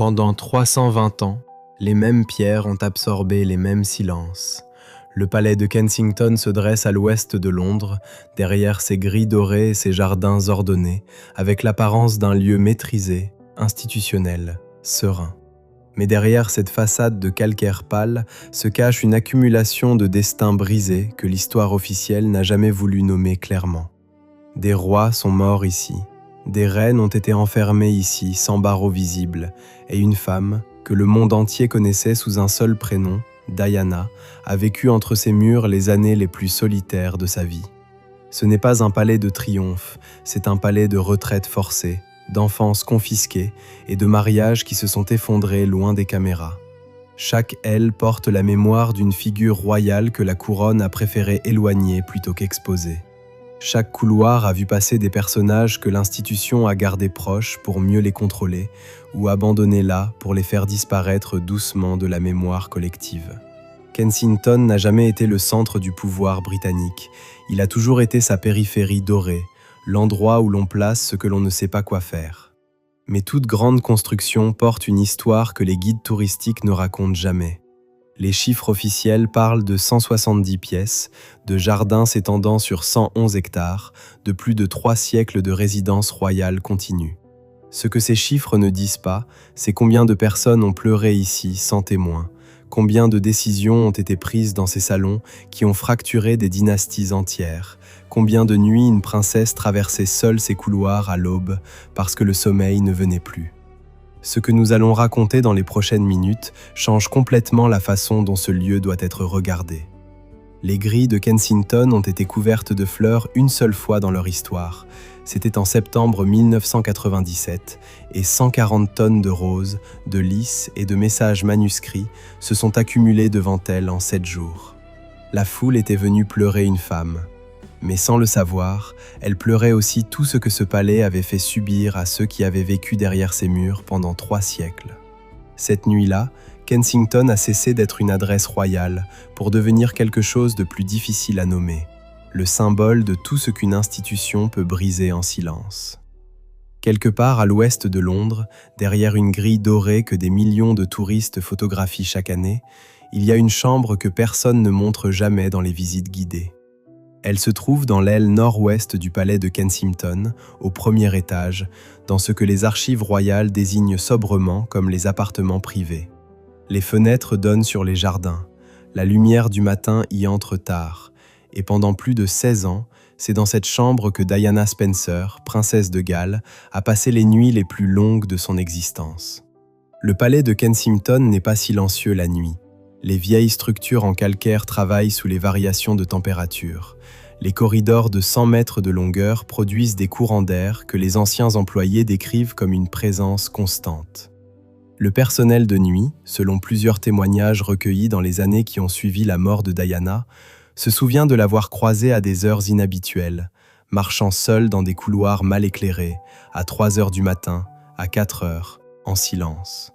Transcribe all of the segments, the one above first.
Pendant 320 ans, les mêmes pierres ont absorbé les mêmes silences. Le palais de Kensington se dresse à l'ouest de Londres, derrière ses grilles dorées et ses jardins ordonnés, avec l'apparence d'un lieu maîtrisé, institutionnel, serein. Mais derrière cette façade de calcaire pâle se cache une accumulation de destins brisés que l'histoire officielle n'a jamais voulu nommer clairement. Des rois sont morts ici, des reines ont été enfermées ici sans barreaux visibles, et une femme, que le monde entier connaissait sous un seul prénom, Diana, a vécu entre ces murs les années les plus solitaires de sa vie. Ce n'est pas un palais de triomphe, c'est un palais de retraite forcée, d'enfance confisquée et de mariages qui se sont effondrés loin des caméras. Chaque aile porte la mémoire d'une figure royale que la couronne a préféré éloigner plutôt qu'exposer. Chaque couloir a vu passer des personnages que l'institution a gardés proches pour mieux les contrôler ou abandonnés là pour les faire disparaître doucement de la mémoire collective. Kensington n'a jamais été le centre du pouvoir britannique. Il a toujours été sa périphérie dorée, l'endroit où l'on place ce que l'on ne sait pas quoi faire. Mais toute grande construction porte une histoire que les guides touristiques ne racontent jamais. Les chiffres officiels parlent de 170 pièces, de jardins s'étendant sur 111 hectares, de plus de 3 siècles de résidence royale continue. Ce que ces chiffres ne disent pas, c'est combien de personnes ont pleuré ici sans témoin, combien de décisions ont été prises dans ces salons qui ont fracturé des dynasties entières, combien de nuits une princesse traversait seule ces couloirs à l'aube parce que le sommeil ne venait plus. Ce que nous allons raconter dans les prochaines minutes change complètement la façon dont ce lieu doit être regardé. Les grilles de Kensington ont été couvertes de fleurs une seule fois dans leur histoire. C'était en septembre 1997 et 140 tonnes de roses, de lys et de messages manuscrits se sont accumulés devant elles en 7 jours. La foule était venue pleurer une femme. Mais sans le savoir, elle pleurait aussi tout ce que ce palais avait fait subir à ceux qui avaient vécu derrière ces murs pendant 3 siècles. Cette nuit-là, Kensington a cessé d'être une adresse royale pour devenir quelque chose de plus difficile à nommer, le symbole de tout ce qu'une institution peut briser en silence. Quelque part à l'ouest de Londres, derrière une grille dorée que des millions de touristes photographient chaque année, il y a une chambre que personne ne montre jamais dans les visites guidées. Elle se trouve dans l'aile nord-ouest du palais de Kensington, au premier étage, dans ce que les archives royales désignent sobrement comme les appartements privés. Les fenêtres donnent sur les jardins, la lumière du matin y entre tard, et pendant plus de 16 ans, c'est dans cette chambre que Diana Spencer, princesse de Galles, a passé les nuits les plus longues de son existence. Le palais de Kensington n'est pas silencieux la nuit. Les vieilles structures en calcaire travaillent sous les variations de température. Les corridors de 100 mètres de longueur produisent des courants d'air que les anciens employés décrivent comme une présence constante. Le personnel de nuit, selon plusieurs témoignages recueillis dans les années qui ont suivi la mort de Diana, se souvient de l'avoir croisée à des heures inhabituelles, marchant seule dans des couloirs mal éclairés, à 3 heures du matin, à 4 heures, en silence.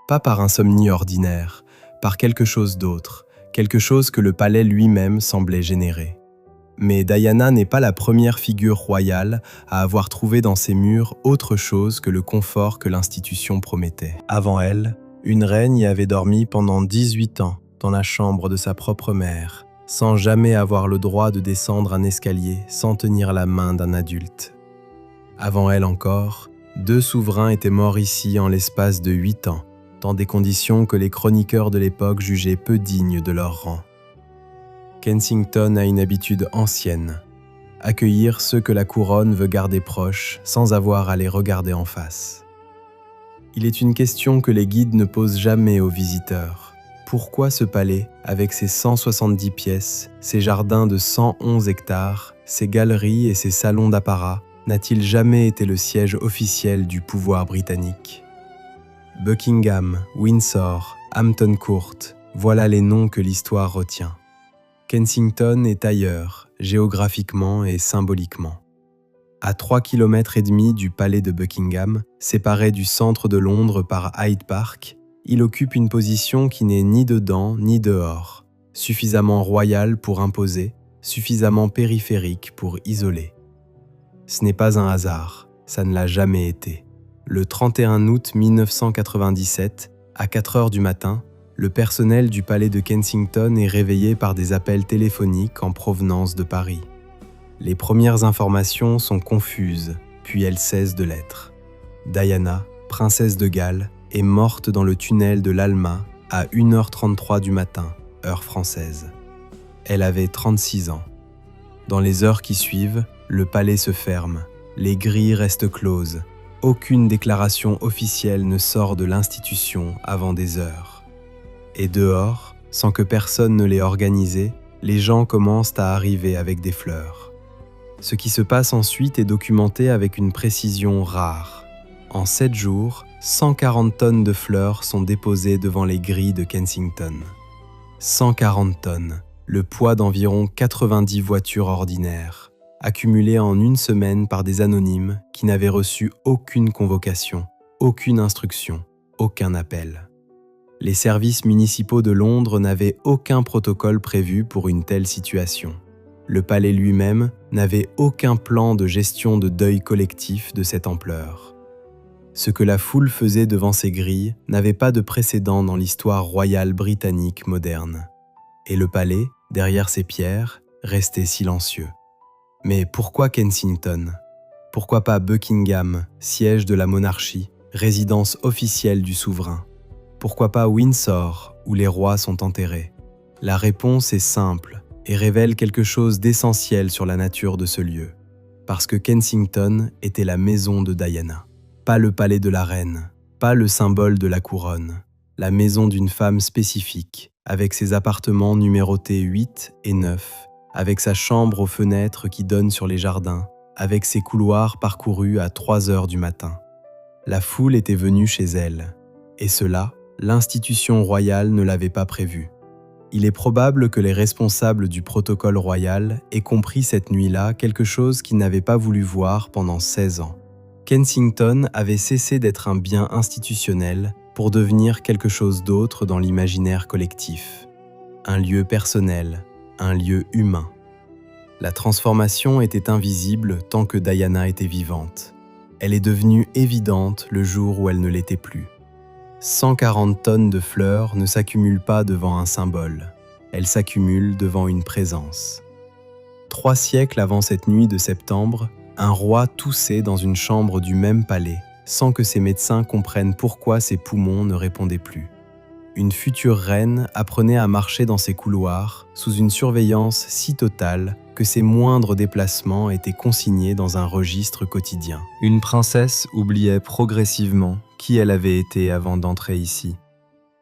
Pas par insomnie ordinaire, par quelque chose d'autre, quelque chose que le palais lui-même semblait générer. Mais Diana n'est pas la première figure royale à avoir trouvé dans ces murs autre chose que le confort que l'institution promettait. Avant elle, une reine y avait dormi pendant 18 ans dans la chambre de sa propre mère, sans jamais avoir le droit de descendre un escalier sans tenir la main d'un adulte. Avant elle encore, 2 souverains étaient morts ici en l'espace de 8 ans, dans des conditions que les chroniqueurs de l'époque jugeaient peu dignes de leur rang. Kensington a une habitude ancienne, accueillir ceux que la couronne veut garder proches sans avoir à les regarder en face. Il est une question que les guides ne posent jamais aux visiteurs. Pourquoi ce palais, avec ses 170 pièces, ses jardins de 111 hectares, ses galeries et ses salons d'apparat, n'a-t-il jamais été le siège officiel du pouvoir britannique ? Buckingham, Windsor, Hampton Court, voilà les noms que l'histoire retient. Kensington est ailleurs, géographiquement et symboliquement. À 3,5 km du palais de Buckingham, séparé du centre de Londres par Hyde Park, il occupe une position qui n'est ni dedans ni dehors, suffisamment royale pour imposer, suffisamment périphérique pour isoler. Ce n'est pas un hasard, ça ne l'a jamais été. Le 31 août 1997, à 4 heures du matin, le personnel du palais de Kensington est réveillé par des appels téléphoniques en provenance de Paris. Les premières informations sont confuses, puis elles cessent de l'être. Diana, princesse de Galles, est morte dans le tunnel de l'Alma à 1h33 du matin, heure française. Elle avait 36 ans. Dans les heures qui suivent, le palais se ferme, les grilles restent closes. Aucune déclaration officielle ne sort de l'institution avant des heures. Et dehors, sans que personne ne l'ait organisé, les gens commencent à arriver avec des fleurs. Ce qui se passe ensuite est documenté avec une précision rare. En 7 jours, 140 tonnes de fleurs sont déposées devant les grilles de Kensington. 140 tonnes, le poids d'environ 90 voitures ordinaires, accumulées en une semaine par des anonymes qui n'avaient reçu aucune convocation, aucune instruction, aucun appel. Les services municipaux de Londres n'avaient aucun protocole prévu pour une telle situation. Le palais lui-même n'avait aucun plan de gestion de deuil collectif de cette ampleur. Ce que la foule faisait devant ces grilles n'avait pas de précédent dans l'histoire royale britannique moderne. Et le palais, derrière ses pierres, restait silencieux. Mais pourquoi Kensington? Pourquoi pas Buckingham, siège de la monarchie, résidence officielle du souverain? Pourquoi pas Windsor, où les rois sont enterrés? La réponse est simple et révèle quelque chose d'essentiel sur la nature de ce lieu. Parce que Kensington était la maison de Diana. Pas le palais de la reine, pas le symbole de la couronne. La maison d'une femme spécifique, avec ses appartements numérotés 8 et 9, avec sa chambre aux fenêtres qui donnent sur les jardins, avec ses couloirs parcourus à 3 heures du matin. La foule était venue chez elle, et cela, l'institution royale ne l'avait pas prévu. Il est probable que les responsables du protocole royal aient compris cette nuit-là quelque chose qu'ils n'avaient pas voulu voir pendant 16 ans. Kensington avait cessé d'être un bien institutionnel pour devenir quelque chose d'autre dans l'imaginaire collectif. Un lieu personnel, un lieu humain. La transformation était invisible tant que Diana était vivante. Elle est devenue évidente le jour où elle ne l'était plus. 140 tonnes de fleurs ne s'accumulent pas devant un symbole, elles s'accumulent devant une présence. 3 siècles avant cette nuit de septembre, un roi toussait dans une chambre du même palais, sans que ses médecins comprennent pourquoi ses poumons ne répondaient plus. Une future reine apprenait à marcher dans ses couloirs sous une surveillance si totale que ses moindres déplacements étaient consignés dans un registre quotidien. Une princesse oubliait progressivement qui elle avait été avant d'entrer ici.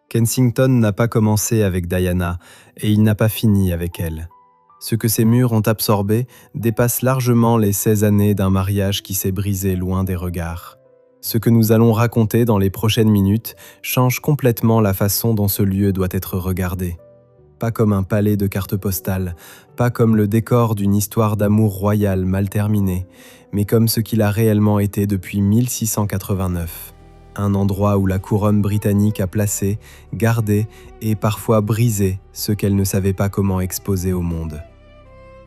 Kensington n'a pas commencé avec Diana et il n'a pas fini avec elle. Ce que ces murs ont absorbé dépasse largement les 16 années d'un mariage qui s'est brisé loin des regards. Ce que nous allons raconter dans les prochaines minutes change complètement la façon dont ce lieu doit être regardé. Pas comme un palais de cartes postales, pas comme le décor d'une histoire d'amour royal mal terminée, mais comme ce qu'il a réellement été depuis 1689. Un endroit où la couronne britannique a placé, gardé et parfois brisé ce qu'elle ne savait pas comment exposer au monde.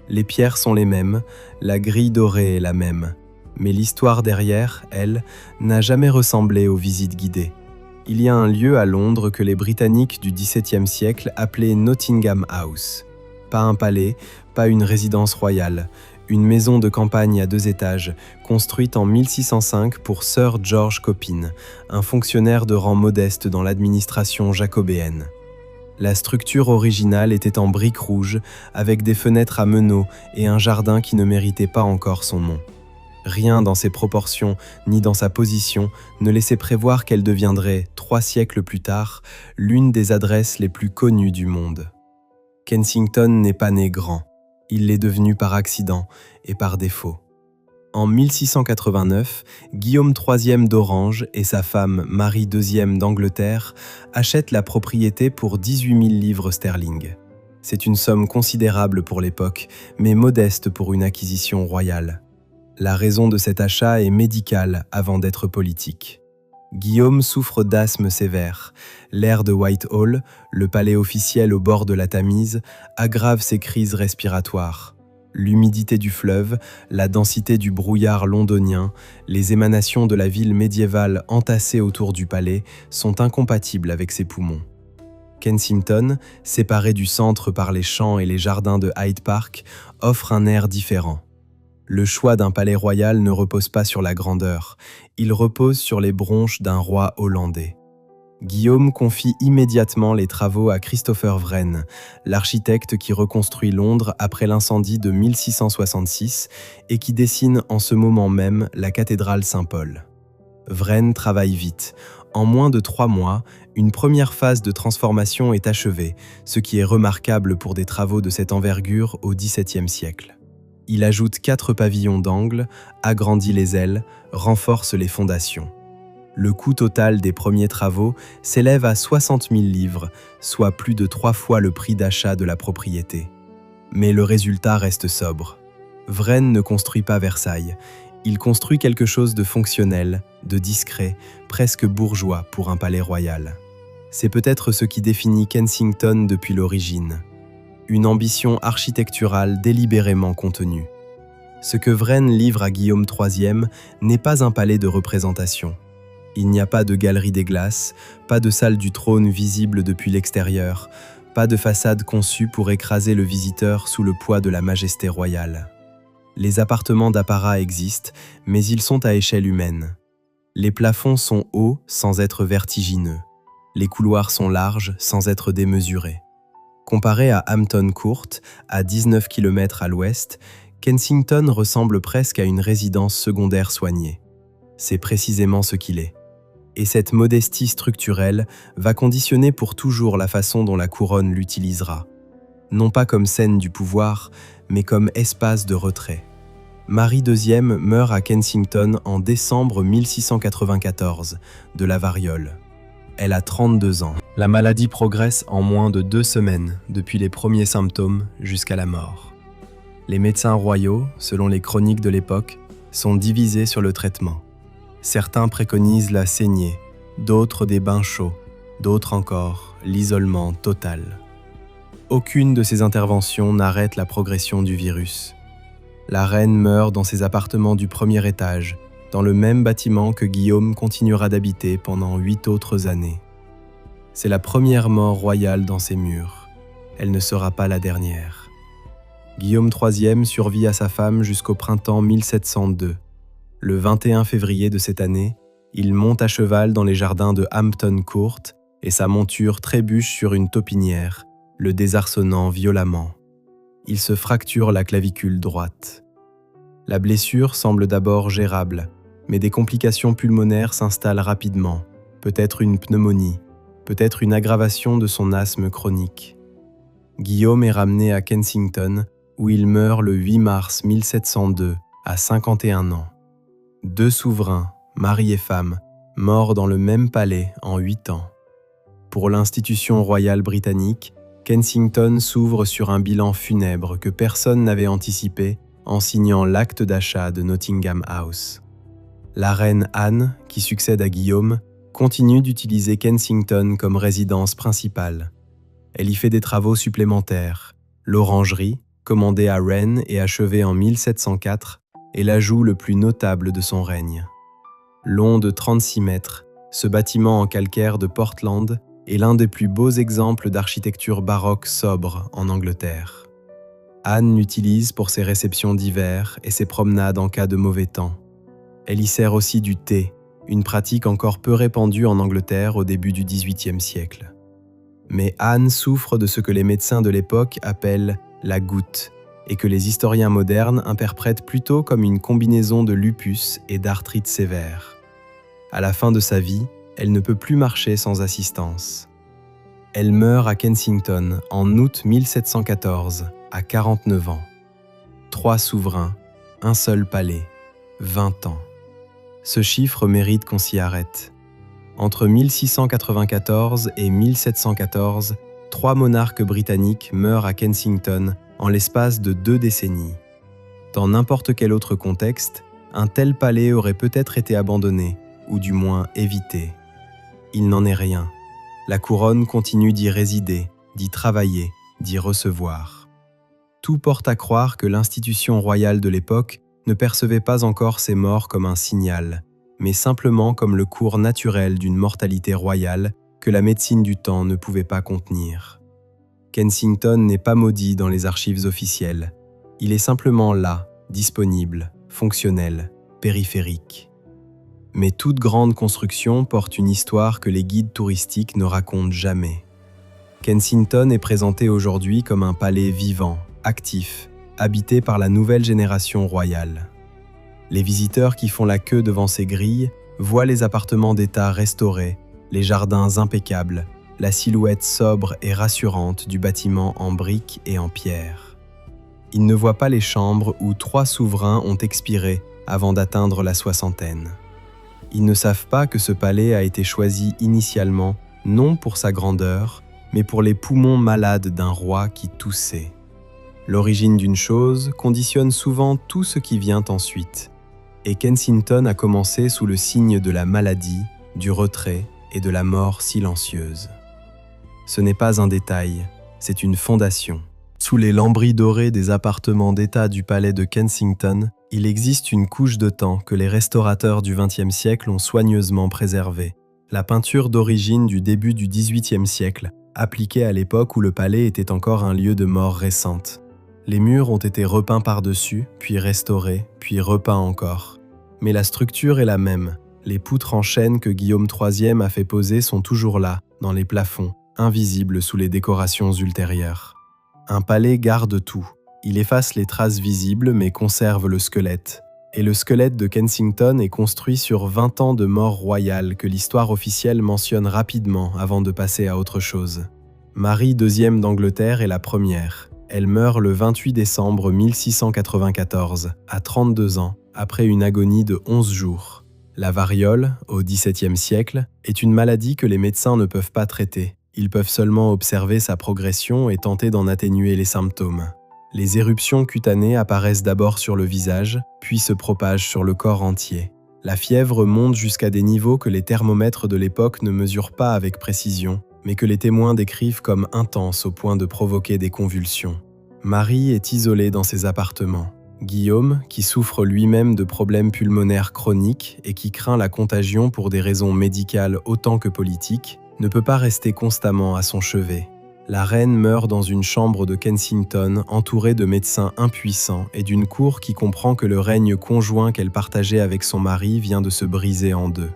Les pierres sont les mêmes, la grille dorée est la même, mais l'histoire derrière, elle, n'a jamais ressemblé aux visites guidées. Il y a un lieu à Londres que les Britanniques du XVIIe siècle appelaient Nottingham House. Pas un palais, pas une résidence royale, une maison de campagne à 2 étages, construite en 1605 pour Sir George Copin, un fonctionnaire de rang modeste dans l'administration jacobéenne. La structure originale était en briques rouges, avec des fenêtres à meneaux et un jardin qui ne méritait pas encore son nom. Rien dans ses proportions, ni dans sa position, ne laissait prévoir qu'elle deviendrait, 3 siècles plus tard, l'une des adresses les plus connues du monde. Kensington n'est pas né grand, il l'est devenu par accident et par défaut. En 1689, Guillaume III d'Orange et sa femme Marie II d'Angleterre achètent la propriété pour 18 000 livres sterling. C'est une somme considérable pour l'époque, mais modeste pour une acquisition royale. La raison de cet achat est médicale avant d'être politique. Guillaume souffre d'asthme sévère. L'air de Whitehall, le palais officiel au bord de la Tamise, aggrave ses crises respiratoires. L'humidité du fleuve, la densité du brouillard londonien, les émanations de la ville médiévale entassée autour du palais sont incompatibles avec ses poumons. Kensington, séparé du centre par les champs et les jardins de Hyde Park, offre un air différent. Le choix d'un palais royal ne repose pas sur la grandeur, il repose sur les bronches d'un roi hollandais. Guillaume confie immédiatement les travaux à Christopher Wren, l'architecte qui reconstruit Londres après l'incendie de 1666 et qui dessine en ce moment même la cathédrale Saint-Paul. Wren travaille vite. En moins de 3 mois, une première phase de transformation est achevée, ce qui est remarquable pour des travaux de cette envergure au XVIIe siècle. Il ajoute 4 pavillons d'angle, agrandit les ailes, renforce les fondations. Le coût total des premiers travaux s'élève à 60 000 livres, soit plus de 3 fois le prix d'achat de la propriété. Mais le résultat reste sobre. Wren ne construit pas Versailles. Il construit quelque chose de fonctionnel, de discret, presque bourgeois pour un palais royal. C'est peut-être ce qui définit Kensington depuis l'origine. Une ambition architecturale délibérément contenue. Ce que Wren livre à Guillaume III n'est pas un palais de représentation. Il n'y a pas de galerie des glaces, pas de salle du trône visible depuis l'extérieur, pas de façade conçue pour écraser le visiteur sous le poids de la majesté royale. Les appartements d'apparat existent, mais ils sont à échelle humaine. Les plafonds sont hauts sans être vertigineux. Les couloirs sont larges sans être démesurés. Comparé à Hampton Court, à 19 km à l'ouest, Kensington ressemble presque à une résidence secondaire soignée. C'est précisément ce qu'il est. Et cette modestie structurelle va conditionner pour toujours la façon dont la couronne l'utilisera. Non pas comme scène du pouvoir, mais comme espace de retrait. Marie II meurt à Kensington en décembre 1694, de la variole. Elle a 32 ans. La maladie progresse en moins de 2 semaines, depuis les premiers symptômes jusqu'à la mort. Les médecins royaux, selon les chroniques de l'époque, sont divisés sur le traitement. Certains préconisent la saignée, d'autres des bains chauds, d'autres encore l'isolement total. Aucune de ces interventions n'arrête la progression du virus. La reine meurt dans ses appartements du premier étage, dans le même bâtiment que Guillaume continuera d'habiter pendant 8 autres années. C'est la première mort royale dans ces murs. Elle ne sera pas la dernière. Guillaume III survit à sa femme jusqu'au printemps 1702. Le 21 février de cette année, il monte à cheval dans les jardins de Hampton Court et sa monture trébuche sur une taupinière, le désarçonnant violemment. Il se fracture la clavicule droite. La blessure semble d'abord gérable, mais des complications pulmonaires s'installent rapidement, peut-être une pneumonie, peut-être une aggravation de son asthme chronique. Guillaume est ramené à Kensington, où il meurt le 8 mars 1702, à 51 ans. 2 souverains, mari et femme, morts dans le même palais en 8 ans. Pour l'institution royale britannique, Kensington s'ouvre sur un bilan funèbre que personne n'avait anticipé en signant l'acte d'achat de Nottingham House. La reine Anne, qui succède à Guillaume, continue d'utiliser Kensington comme résidence principale. Elle y fait des travaux supplémentaires. L'orangerie, commandée à Wren et achevée en 1704, est l'ajout le plus notable de son règne. Long de 36 mètres, ce bâtiment en calcaire de Portland est l'un des plus beaux exemples d'architecture baroque sobre en Angleterre. Anne l'utilise pour ses réceptions d'hiver et ses promenades en cas de mauvais temps. Elle y sert aussi du thé, une pratique encore peu répandue en Angleterre au début du XVIIIe siècle. Mais Anne souffre de ce que les médecins de l'époque appellent la goutte, et que les historiens modernes interprètent plutôt comme une combinaison de lupus et d'arthrite sévère. À la fin de sa vie, elle ne peut plus marcher sans assistance. Elle meurt à Kensington en août 1714, à 49 ans. 3 souverains, un seul palais, 20 ans. Ce chiffre mérite qu'on s'y arrête. Entre 1694 et 1714, 3 monarques britanniques meurent à Kensington en l'espace de 2 décennies. Dans n'importe quel autre contexte, un tel palais aurait peut-être été abandonné, ou du moins évité. Il n'en est rien. La couronne continue d'y résider, d'y travailler, d'y recevoir. Tout porte à croire que l'institution royale de l'époque ne percevait pas encore ces morts comme un signal, mais simplement comme le cours naturel d'une mortalité royale que la médecine du temps ne pouvait pas contenir. Kensington n'est pas maudit dans les archives officielles. Il est simplement là, disponible, fonctionnel, périphérique. Mais toute grande construction porte une histoire que les guides touristiques ne racontent jamais. Kensington est présenté aujourd'hui comme un palais vivant, actif, habité par la nouvelle génération royale. Les visiteurs qui font la queue devant ces grilles voient les appartements d'État restaurés, les jardins impeccables, la silhouette sobre et rassurante du bâtiment en briques et en pierre. Ils ne voient pas les chambres où 3 souverains ont expiré avant d'atteindre la soixantaine. Ils ne savent pas que ce palais a été choisi initialement non pour sa grandeur, mais pour les poumons malades d'un roi qui toussait. L'origine d'une chose conditionne souvent tout ce qui vient ensuite. Et Kensington a commencé sous le signe de la maladie, du retrait et de la mort silencieuse. Ce n'est pas un détail, c'est une fondation. Sous les lambris dorés des appartements d'État du palais de Kensington, il existe une couche de temps que les restaurateurs du XXe siècle ont soigneusement préservée. La peinture d'origine du début du XVIIIe siècle, appliquée à l'époque où le palais était encore un lieu de mort récente. Les murs ont été repeints par-dessus, puis restaurés, puis repeints encore. Mais la structure est la même. Les poutres en chêne que Guillaume III a fait poser sont toujours là, dans les plafonds, invisibles sous les décorations ultérieures. Un palais garde tout. Il efface les traces visibles mais conserve le squelette. Et le squelette de Kensington est construit sur 20 ans de mort royale que l'histoire officielle mentionne rapidement avant de passer à autre chose. Marie II d'Angleterre est la première. Elle meurt le 28 décembre 1694, à 32 ans, après une agonie de 11 jours. La variole, au XVIIe siècle, est une maladie que les médecins ne peuvent pas traiter. Ils peuvent seulement observer sa progression et tenter d'en atténuer les symptômes. Les éruptions cutanées apparaissent d'abord sur le visage, puis se propagent sur le corps entier. La fièvre monte jusqu'à des niveaux que les thermomètres de l'époque ne mesurent pas avec précision, mais que les témoins décrivent comme intenses au point de provoquer des convulsions. Marie est isolée dans ses appartements. Guillaume, qui souffre lui-même de problèmes pulmonaires chroniques et qui craint la contagion pour des raisons médicales autant que politiques, ne peut pas rester constamment à son chevet. La reine meurt dans une chambre de Kensington entourée de médecins impuissants et d'une cour qui comprend que le règne conjoint qu'elle partageait avec son mari vient de se briser en deux.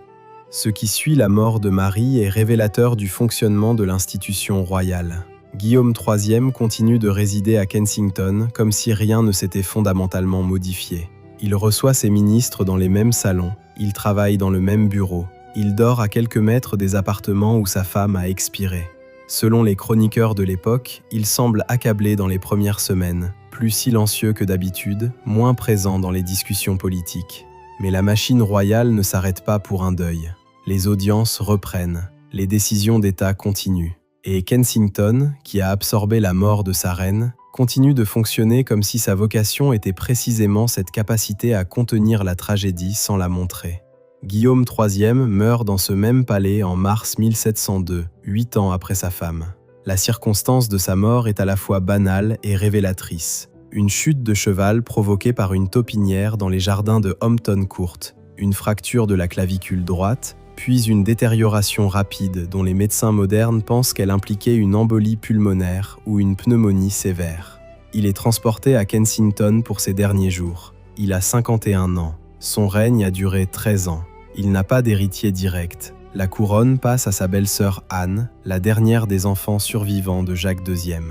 Ce qui suit la mort de Marie est révélateur du fonctionnement de l'institution royale. Guillaume III continue de résider à Kensington comme si rien ne s'était fondamentalement modifié. Il reçoit ses ministres dans les mêmes salons, il travaille dans le même bureau, il dort à quelques mètres des appartements où sa femme a expiré. Selon les chroniqueurs de l'époque, il semble accablé dans les premières semaines, plus silencieux que d'habitude, moins présent dans les discussions politiques. Mais la machine royale ne s'arrête pas pour un deuil. Les audiences reprennent, les décisions d'État continuent. Et Kensington, qui a absorbé la mort de sa reine, continue de fonctionner comme si sa vocation était précisément cette capacité à contenir la tragédie sans la montrer. Guillaume III meurt dans ce même palais en mars 1702, 8 ans après sa femme. La circonstance de sa mort est à la fois banale et révélatrice. Une chute de cheval provoquée par une taupinière dans les jardins de Hampton Court, une fracture de la clavicule droite, puis une détérioration rapide dont les médecins modernes pensent qu'elle impliquait une embolie pulmonaire ou une pneumonie sévère. Il est transporté à Kensington pour ses derniers jours. Il a 51 ans. Son règne a duré 13 ans. Il n'a pas d'héritier direct. La couronne passe à sa belle-sœur Anne, la dernière des enfants survivants de Jacques II.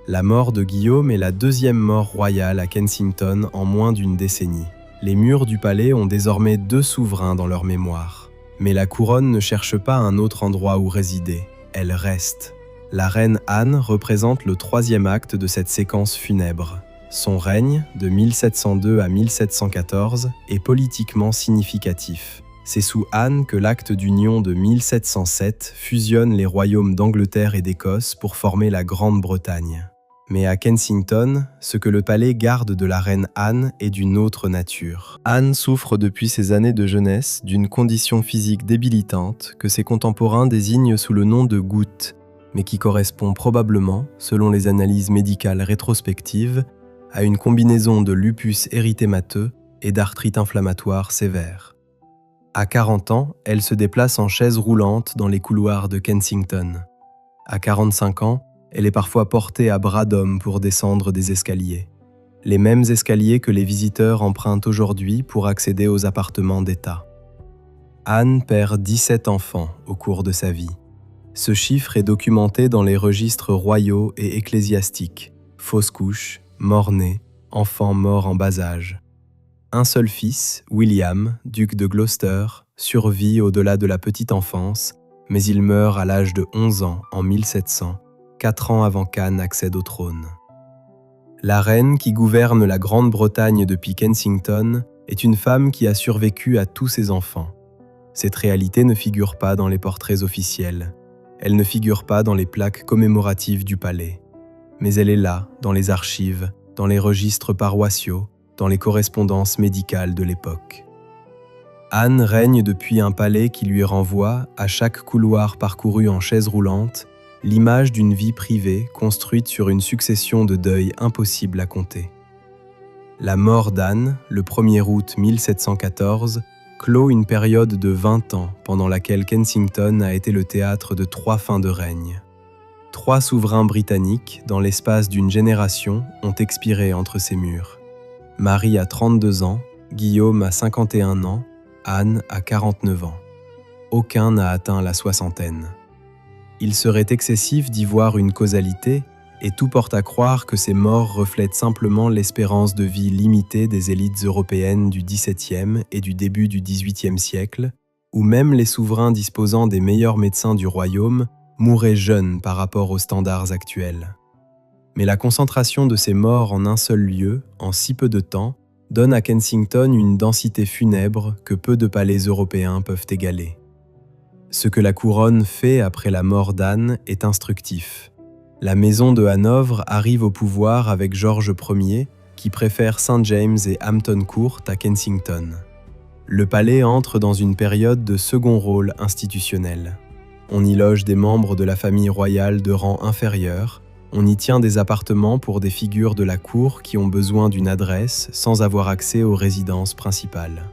La mort de Guillaume est la deuxième mort royale à Kensington en moins d'une décennie. Les murs du palais ont désormais 2 souverains dans leur mémoire. Mais la couronne ne cherche pas un autre endroit où résider, elle reste. La reine Anne représente le 3e acte de cette séquence funèbre. Son règne, de 1702 à 1714, est politiquement significatif. C'est sous Anne que l'acte d'union de 1707 fusionne les royaumes d'Angleterre et d'Écosse pour former la Grande-Bretagne. Mais à Kensington, ce que le palais garde de la reine Anne est d'une autre nature. Anne souffre depuis ses années de jeunesse d'une condition physique débilitante que ses contemporains désignent sous le nom de goutte, mais qui correspond probablement, selon les analyses médicales rétrospectives, à une combinaison de lupus érythémateux et d'arthrite inflammatoire sévère. À 40 ans, elle se déplace en chaise roulante dans les couloirs de Kensington. À 45 ans, elle est parfois portée à bras d'homme pour descendre des escaliers. Les mêmes escaliers que les visiteurs empruntent aujourd'hui pour accéder aux appartements d'État. Anne perd 17 enfants au cours de sa vie. Ce chiffre est documenté dans les registres royaux et ecclésiastiques, fausses couches, morts-nés, enfants morts en bas âge. Un seul fils, William, duc de Gloucester, survit au-delà de la petite enfance, mais il meurt à l'âge de 11 ans en 1700, 4 ans avant qu'Anne accède au trône. La reine qui gouverne la Grande-Bretagne depuis Kensington est une femme qui a survécu à tous ses enfants. Cette réalité ne figure pas dans les portraits officiels. Elle ne figure pas dans les plaques commémoratives du palais. Mais elle est là, dans les archives, dans les registres paroissiaux, dans les correspondances médicales de l'époque. Anne règne depuis un palais qui lui renvoie, à chaque couloir parcouru en chaise roulante, l'image d'une vie privée construite sur une succession de deuils impossibles à compter. La mort d'Anne, le 1er août 1714, clôt une période de 20 ans pendant laquelle Kensington a été le théâtre de 3 fins de règne. 3 souverains britanniques, dans l'espace d'une génération, ont expiré entre ces murs. Marie a 32 ans, Guillaume a 51 ans, Anne a 49 ans. Aucun n'a atteint la soixantaine. Il serait excessif d'y voir une causalité, et tout porte à croire que ces morts reflètent simplement l'espérance de vie limitée des élites européennes du XVIIe et du début du XVIIIe siècle, où même les souverains disposant des meilleurs médecins du royaume mouraient jeunes par rapport aux standards actuels. Mais la concentration de ces morts en un seul lieu, en si peu de temps, donne à Kensington une densité funèbre que peu de palais européens peuvent égaler. Ce que la couronne fait après la mort d'Anne est instructif. La maison de Hanovre arrive au pouvoir avec George Ier, qui préfère St. James et Hampton Court à Kensington. Le palais entre dans une période de second rôle institutionnel. On y loge des membres de la famille royale de rang inférieur, on y tient des appartements pour des figures de la cour qui ont besoin d'une adresse sans avoir accès aux résidences principales.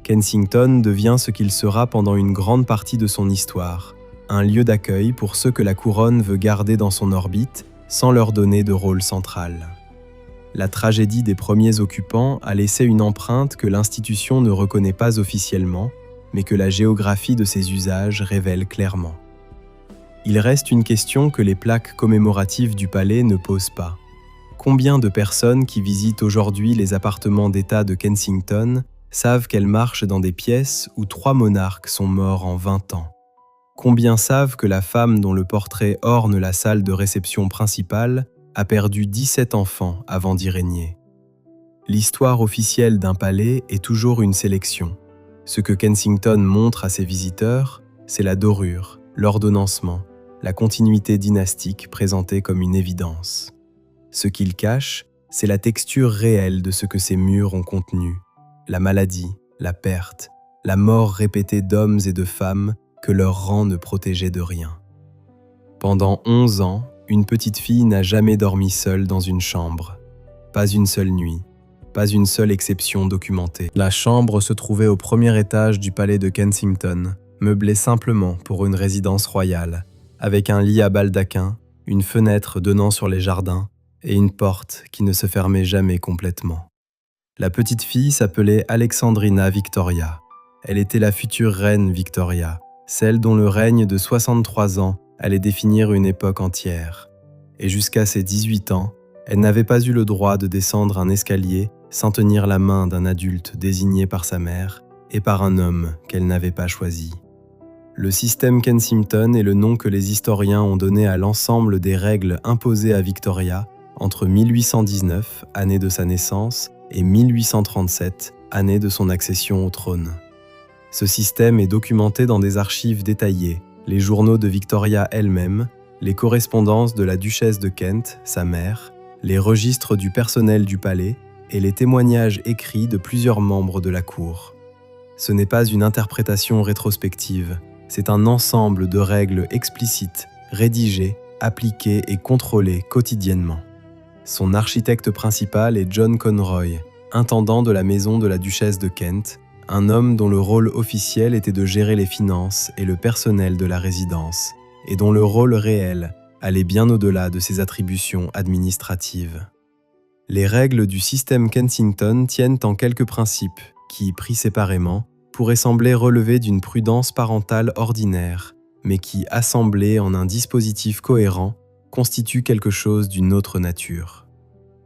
Kensington devient ce qu'il sera pendant une grande partie de son histoire, un lieu d'accueil pour ceux que la couronne veut garder dans son orbite sans leur donner de rôle central. La tragédie des premiers occupants a laissé une empreinte que l'institution ne reconnaît pas officiellement, mais que la géographie de ses usages révèle clairement. Il reste une question que les plaques commémoratives du palais ne posent pas. Combien de personnes qui visitent aujourd'hui les appartements d'État de Kensington savent qu'elles marchent dans des pièces où 3 monarques sont morts en 20 ans? Combien savent que la femme dont le portrait orne la salle de réception principale a perdu 17 enfants avant d'y régner? L'histoire officielle d'un palais est toujours une sélection. Ce que Kensington montre à ses visiteurs, c'est la dorure, l'ordonnancement, la continuité dynastique présentée comme une évidence. Ce qu'il cache, c'est la texture réelle de ce que ces murs ont contenu, la maladie, la perte, la mort répétée d'hommes et de femmes que leur rang ne protégeait de rien. Pendant 11 ans, une petite fille n'a jamais dormi seule dans une chambre. Pas une seule nuit, pas une seule exception documentée. La chambre se trouvait au 1er étage du palais de Kensington, meublée simplement pour une résidence royale, avec un lit à baldaquin, une fenêtre donnant sur les jardins et une porte qui ne se fermait jamais complètement. La petite fille s'appelait Alexandrina Victoria. Elle était la future reine Victoria, celle dont le règne de 63 ans allait définir une époque entière. Et jusqu'à ses 18 ans, elle n'avait pas eu le droit de descendre un escalier sans tenir la main d'un adulte désigné par sa mère et par un homme qu'elle n'avait pas choisi. Le système Kensington est le nom que les historiens ont donné à l'ensemble des règles imposées à Victoria entre 1819, année de sa naissance, et 1837, année de son accession au trône. Ce système est documenté dans des archives détaillées, les journaux de Victoria elle-même, les correspondances de la duchesse de Kent, sa mère, les registres du personnel du palais et les témoignages écrits de plusieurs membres de la cour. Ce n'est pas une interprétation rétrospective, c'est un ensemble de règles explicites, rédigées, appliquées et contrôlées quotidiennement. Son architecte principal est John Conroy, intendant de la maison de la duchesse de Kent, un homme dont le rôle officiel était de gérer les finances et le personnel de la résidence, et dont le rôle réel allait bien au-delà de ses attributions administratives. Les règles du système Kensington tiennent en quelques principes qui, pris séparément, pourraient sembler relever d'une prudence parentale ordinaire, mais qui, assemblés en un dispositif cohérent, constituent quelque chose d'une autre nature.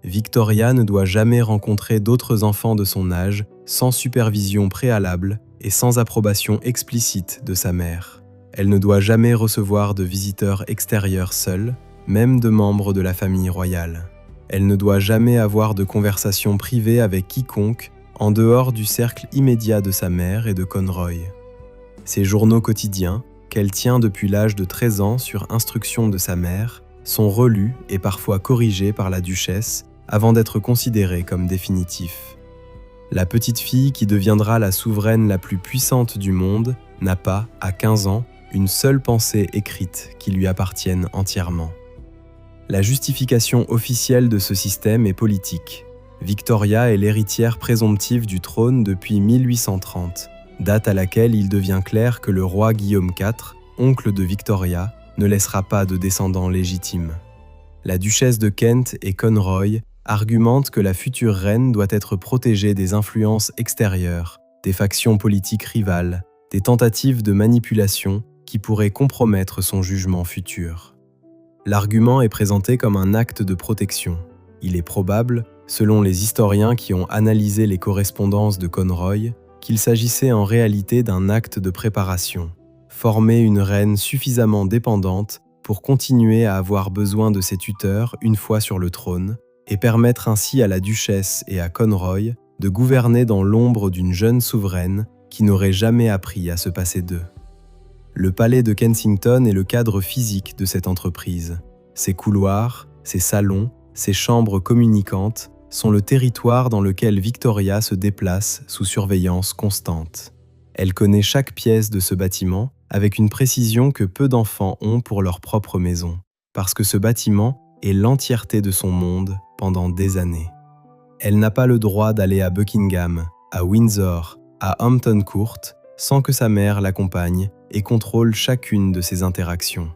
Victoria ne doit jamais rencontrer d'autres enfants de son âge sans supervision préalable et sans approbation explicite de sa mère. Elle ne doit jamais recevoir de visiteurs extérieurs seuls, même de membres de la famille royale. Elle ne doit jamais avoir de conversation privée avec quiconque en dehors du cercle immédiat de sa mère et de Conroy. Ses journaux quotidiens, qu'elle tient depuis l'âge de 13 ans sur instruction de sa mère, sont relus et parfois corrigés par la duchesse avant d'être considérés comme définitifs. La petite fille qui deviendra la souveraine la plus puissante du monde n'a pas, à 15 ans, une seule pensée écrite qui lui appartienne entièrement. La justification officielle de ce système est politique. Victoria est l'héritière présomptive du trône depuis 1830, date à laquelle il devient clair que le roi Guillaume IV, oncle de Victoria, ne laissera pas de descendants légitimes. La duchesse de Kent et Conroy argumentent que la future reine doit être protégée des influences extérieures, des factions politiques rivales, des tentatives de manipulation qui pourraient compromettre son jugement futur. L'argument est présenté comme un acte de protection. Il est probable, selon les historiens qui ont analysé les correspondances de Conroy, qu'il s'agissait en réalité d'un acte de préparation. Former une reine suffisamment dépendante pour continuer à avoir besoin de ses tuteurs une fois sur le trône, et permettre ainsi à la duchesse et à Conroy de gouverner dans l'ombre d'une jeune souveraine qui n'aurait jamais appris à se passer d'eux. Le palais de Kensington est le cadre physique de cette entreprise. Ses couloirs, ses salons, ses chambres communicantes sont le territoire dans lequel Victoria se déplace sous surveillance constante. Elle connaît chaque pièce de ce bâtiment avec une précision que peu d'enfants ont pour leur propre maison, parce que ce bâtiment est l'entièreté de son monde pendant des années. Elle n'a pas le droit d'aller à Buckingham, à Windsor, à Hampton Court, sans que sa mère l'accompagne et contrôle chacune de ses interactions.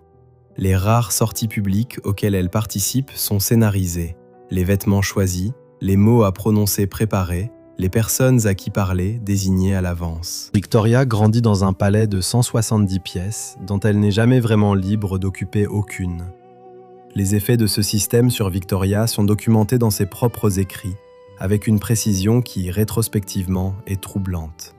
Les rares sorties publiques auxquelles elle participe sont scénarisées, les vêtements choisis, les mots à prononcer préparés, les personnes à qui parler désignées à l'avance. Victoria grandit dans un palais de 170 pièces dont elle n'est jamais vraiment libre d'occuper aucune. Les effets de ce système sur Victoria sont documentés dans ses propres écrits, avec une précision qui, rétrospectivement, est troublante.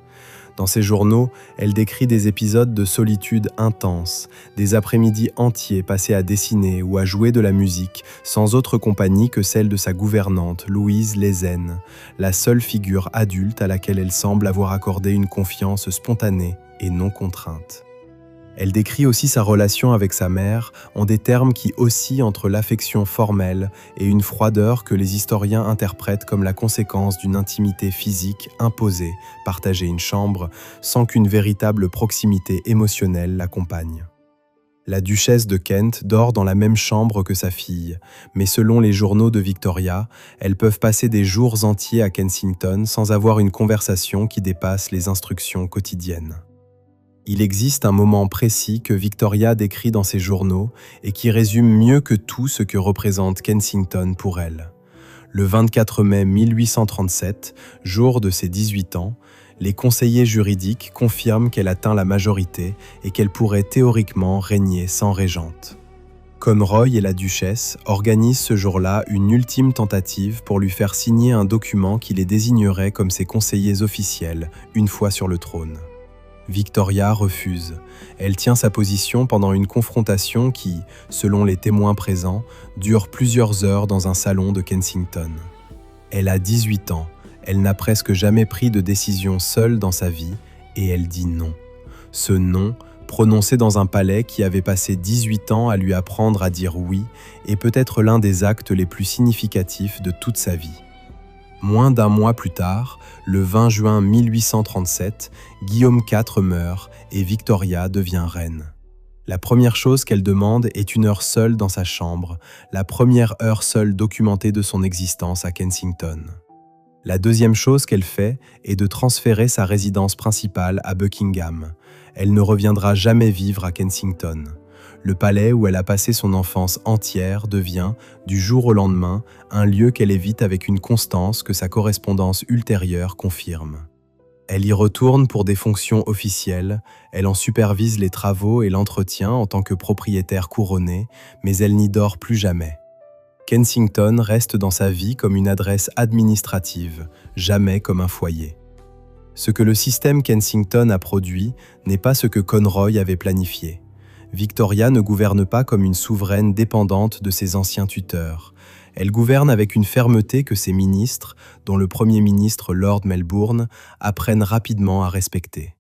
Dans ses journaux, elle décrit des épisodes de solitude intense, des après-midi entiers passés à dessiner ou à jouer de la musique, sans autre compagnie que celle de sa gouvernante, Louise Lezen, la seule figure adulte à laquelle elle semble avoir accordé une confiance spontanée et non contrainte. Elle décrit aussi sa relation avec sa mère en des termes qui oscillent entre l'affection formelle et une froideur que les historiens interprètent comme la conséquence d'une intimité physique imposée, partager une chambre, sans qu'une véritable proximité émotionnelle l'accompagne. La duchesse de Kent dort dans la même chambre que sa fille, mais selon les journaux de Victoria, elles peuvent passer des jours entiers à Kensington sans avoir une conversation qui dépasse les instructions quotidiennes. Il existe un moment précis que Victoria décrit dans ses journaux et qui résume mieux que tout ce que représente Kensington pour elle. Le 24 mai 1837, jour de ses 18 ans, les conseillers juridiques confirment qu'elle atteint la majorité et qu'elle pourrait théoriquement régner sans régente. Conroy et la duchesse organisent ce jour-là une ultime tentative pour lui faire signer un document qui les désignerait comme ses conseillers officiels une fois sur le trône. Victoria refuse. Elle tient sa position pendant une confrontation qui, selon les témoins présents, dure plusieurs heures dans un salon de Kensington. Elle a 18 ans, elle n'a presque jamais pris de décision seule dans sa vie et elle dit non. Ce non, prononcé dans un palais qui avait passé 18 ans à lui apprendre à dire oui, est peut-être l'un des actes les plus significatifs de toute sa vie. Moins d'un mois plus tard, le 20 juin 1837, Guillaume IV meurt et Victoria devient reine. La première chose qu'elle demande est une heure seule dans sa chambre, la première heure seule documentée de son existence à Kensington. La deuxième chose qu'elle fait est de transférer sa résidence principale à Buckingham. Elle ne reviendra jamais vivre à Kensington. Le palais où elle a passé son enfance entière devient, du jour au lendemain, un lieu qu'elle évite avec une constance que sa correspondance ultérieure confirme. Elle y retourne pour des fonctions officielles, elle en supervise les travaux et l'entretien en tant que propriétaire couronné, mais elle n'y dort plus jamais. Kensington reste dans sa vie comme une adresse administrative, jamais comme un foyer. Ce que le système Kensington a produit n'est pas ce que Conroy avait planifié. Victoria ne gouverne pas comme une souveraine dépendante de ses anciens tuteurs. Elle gouverne avec une fermeté que ses ministres, dont le Premier ministre Lord Melbourne, apprennent rapidement à respecter.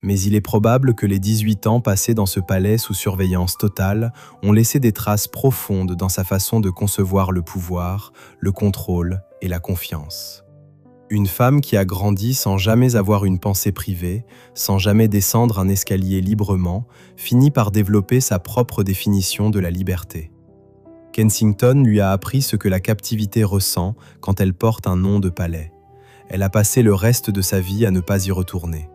Mais il est probable que les 18 ans passés dans ce palais sous surveillance totale ont laissé des traces profondes dans sa façon de concevoir le pouvoir, le contrôle et la confiance. Une femme qui a grandi sans jamais avoir une pensée privée, sans jamais descendre un escalier librement, finit par développer sa propre définition de la liberté. Kensington lui a appris ce que la captivité ressent quand elle porte un nom de palais. Elle a passé le reste de sa vie à ne pas y retourner.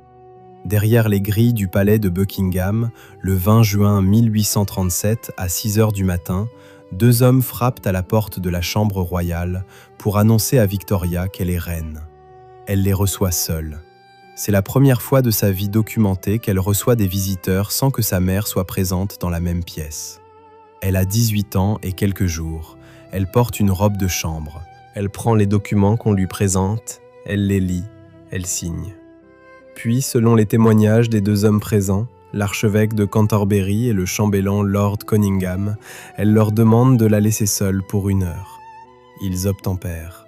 Derrière les grilles du palais de Buckingham, le 20 juin 1837 à 6 heures du matin, 2 hommes frappent à la porte de la chambre royale pour annoncer à Victoria qu'elle est reine. Elle les reçoit seule. C'est la première fois de sa vie documentée qu'elle reçoit des visiteurs sans que sa mère soit présente dans la même pièce. Elle a 18 ans et quelques jours. Elle porte une robe de chambre. Elle prend les documents qu'on lui présente, elle les lit, elle signe. Puis, selon les témoignages des 2 hommes présents, l'archevêque de Canterbury et le chambellan Lord Conyngham, elle leur demande de la laisser seule pour 1 heure. Ils obtempèrent.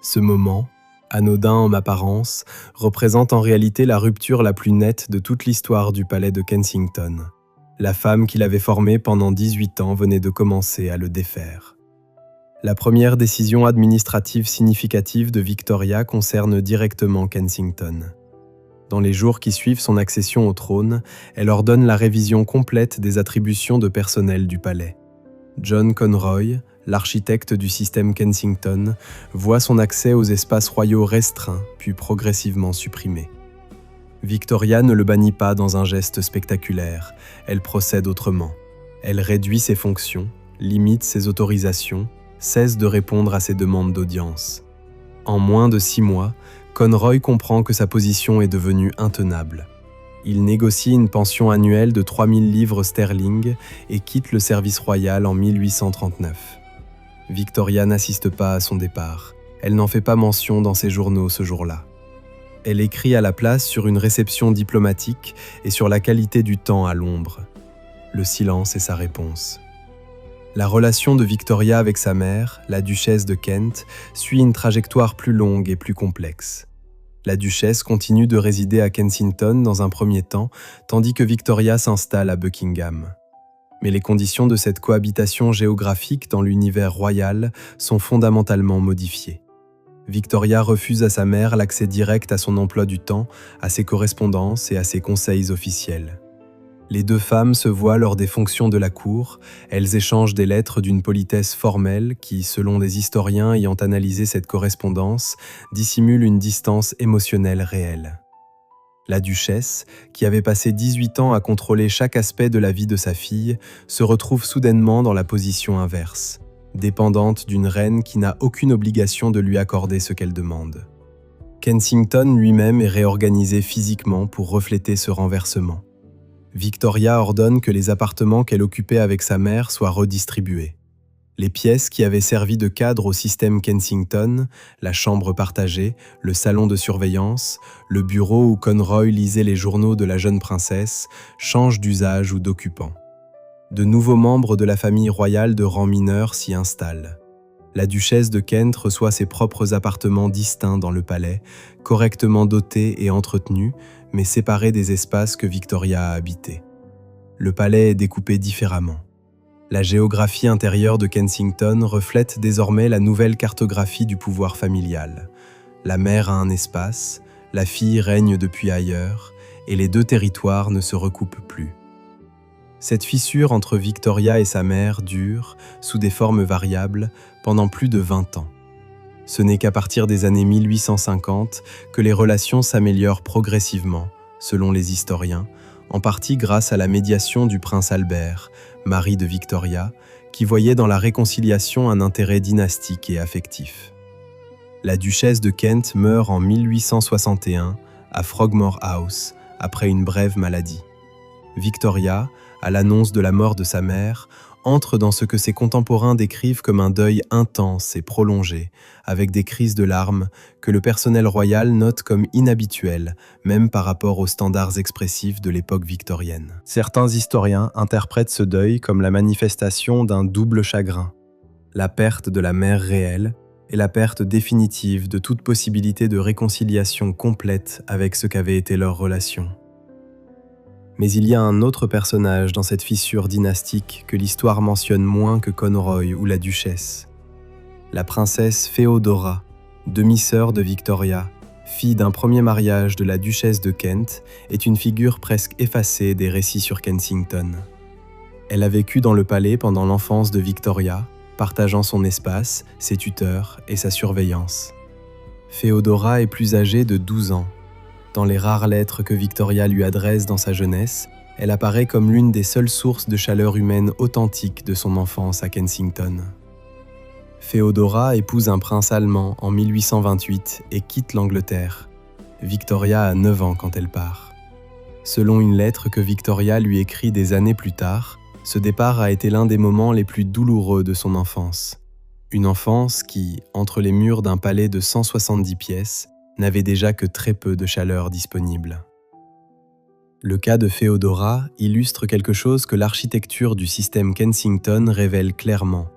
Ce moment, anodin en apparence, représente en réalité la rupture la plus nette de toute l'histoire du palais de Kensington. La femme qui l'avait formé pendant 18 ans venait de commencer à le défaire. La première décision administrative significative de Victoria concerne directement Kensington. Dans les jours qui suivent son accession au trône, elle ordonne la révision complète des attributions de personnel du palais. John Conroy, l'architecte du système Kensington, voit son accès aux espaces royaux restreint, puis progressivement supprimé. Victoria ne le bannit pas dans un geste spectaculaire, elle procède autrement. Elle réduit ses fonctions, limite ses autorisations, cesse de répondre à ses demandes d'audience. En moins de 6 mois, Conroy comprend que sa position est devenue intenable. Il négocie une pension annuelle de 3000 livres sterling et quitte le service royal en 1839. Victoria n'assiste pas à son départ. Elle n'en fait pas mention dans ses journaux ce jour-là. Elle écrit à la place sur une réception diplomatique et sur la qualité du temps à Londres. Le silence est sa réponse. La relation de Victoria avec sa mère, la duchesse de Kent, suit une trajectoire plus longue et plus complexe. La duchesse continue de résider à Kensington dans un premier temps, tandis que Victoria s'installe à Buckingham. Mais les conditions de cette cohabitation géographique dans l'univers royal sont fondamentalement modifiées. Victoria refuse à sa mère l'accès direct à son emploi du temps, à ses correspondances et à ses conseils officiels. Les 2 femmes se voient lors des fonctions de la cour, elles échangent des lettres d'une politesse formelle qui, selon des historiens ayant analysé cette correspondance, dissimule une distance émotionnelle réelle. La duchesse, qui avait passé 18 ans à contrôler chaque aspect de la vie de sa fille, se retrouve soudainement dans la position inverse, dépendante d'une reine qui n'a aucune obligation de lui accorder ce qu'elle demande. Kensington lui-même est réorganisé physiquement pour refléter ce renversement. Victoria ordonne que les appartements qu'elle occupait avec sa mère soient redistribués. Les pièces qui avaient servi de cadre au système Kensington, la chambre partagée, le salon de surveillance, le bureau où Conroy lisait les journaux de la jeune princesse, changent d'usage ou d'occupant. De nouveaux membres de la famille royale de rang mineur s'y installent. La duchesse de Kent reçoit ses propres appartements distincts dans le palais, correctement dotés et entretenus, mais séparés des espaces que Victoria a habités. Le palais est découpé différemment. La géographie intérieure de Kensington reflète désormais la nouvelle cartographie du pouvoir familial. La mère a un espace, la fille règne depuis ailleurs, et les 2 territoires ne se recoupent plus. Cette fissure entre Victoria et sa mère dure, sous des formes variables, pendant plus de 20 ans. Ce n'est qu'à partir des années 1850 que les relations s'améliorent progressivement, selon les historiens, en partie grâce à la médiation du prince Albert, mari de Victoria, qui voyait dans la réconciliation un intérêt dynastique et affectif. La duchesse de Kent meurt en 1861 à Frogmore House, après une brève maladie. Victoria, à l'annonce de la mort de sa mère, entre dans ce que ses contemporains décrivent comme un deuil intense et prolongé, avec des crises de larmes que le personnel royal note comme inhabituelles, même par rapport aux standards expressifs de l'époque victorienne. Certains historiens interprètent ce deuil comme la manifestation d'un double chagrin, la perte de la mère réelle et la perte définitive de toute possibilité de réconciliation complète avec ce qu'avait été leur relation. Mais il y a un autre personnage dans cette fissure dynastique que l'histoire mentionne moins que Conroy ou la duchesse. La princesse Féodora, demi-sœur de Victoria, fille d'un premier mariage de la duchesse de Kent, est une figure presque effacée des récits sur Kensington. Elle a vécu dans le palais pendant l'enfance de Victoria, partageant son espace, ses tuteurs et sa surveillance. Féodora est plus âgée de 12 ans. Dans les rares lettres que Victoria lui adresse dans sa jeunesse, elle apparaît comme l'une des seules sources de chaleur humaine authentique de son enfance à Kensington. Féodora épouse un prince allemand en 1828 et quitte l'Angleterre. Victoria a 9 ans quand elle part. Selon une lettre que Victoria lui écrit des années plus tard, ce départ a été l'un des moments les plus douloureux de son enfance. Une enfance qui, entre les murs d'un palais de 170 pièces, n'avait déjà que très peu de chaleur disponible. Le cas de Féodora illustre quelque chose que l'architecture du système Kensington révèle clairement.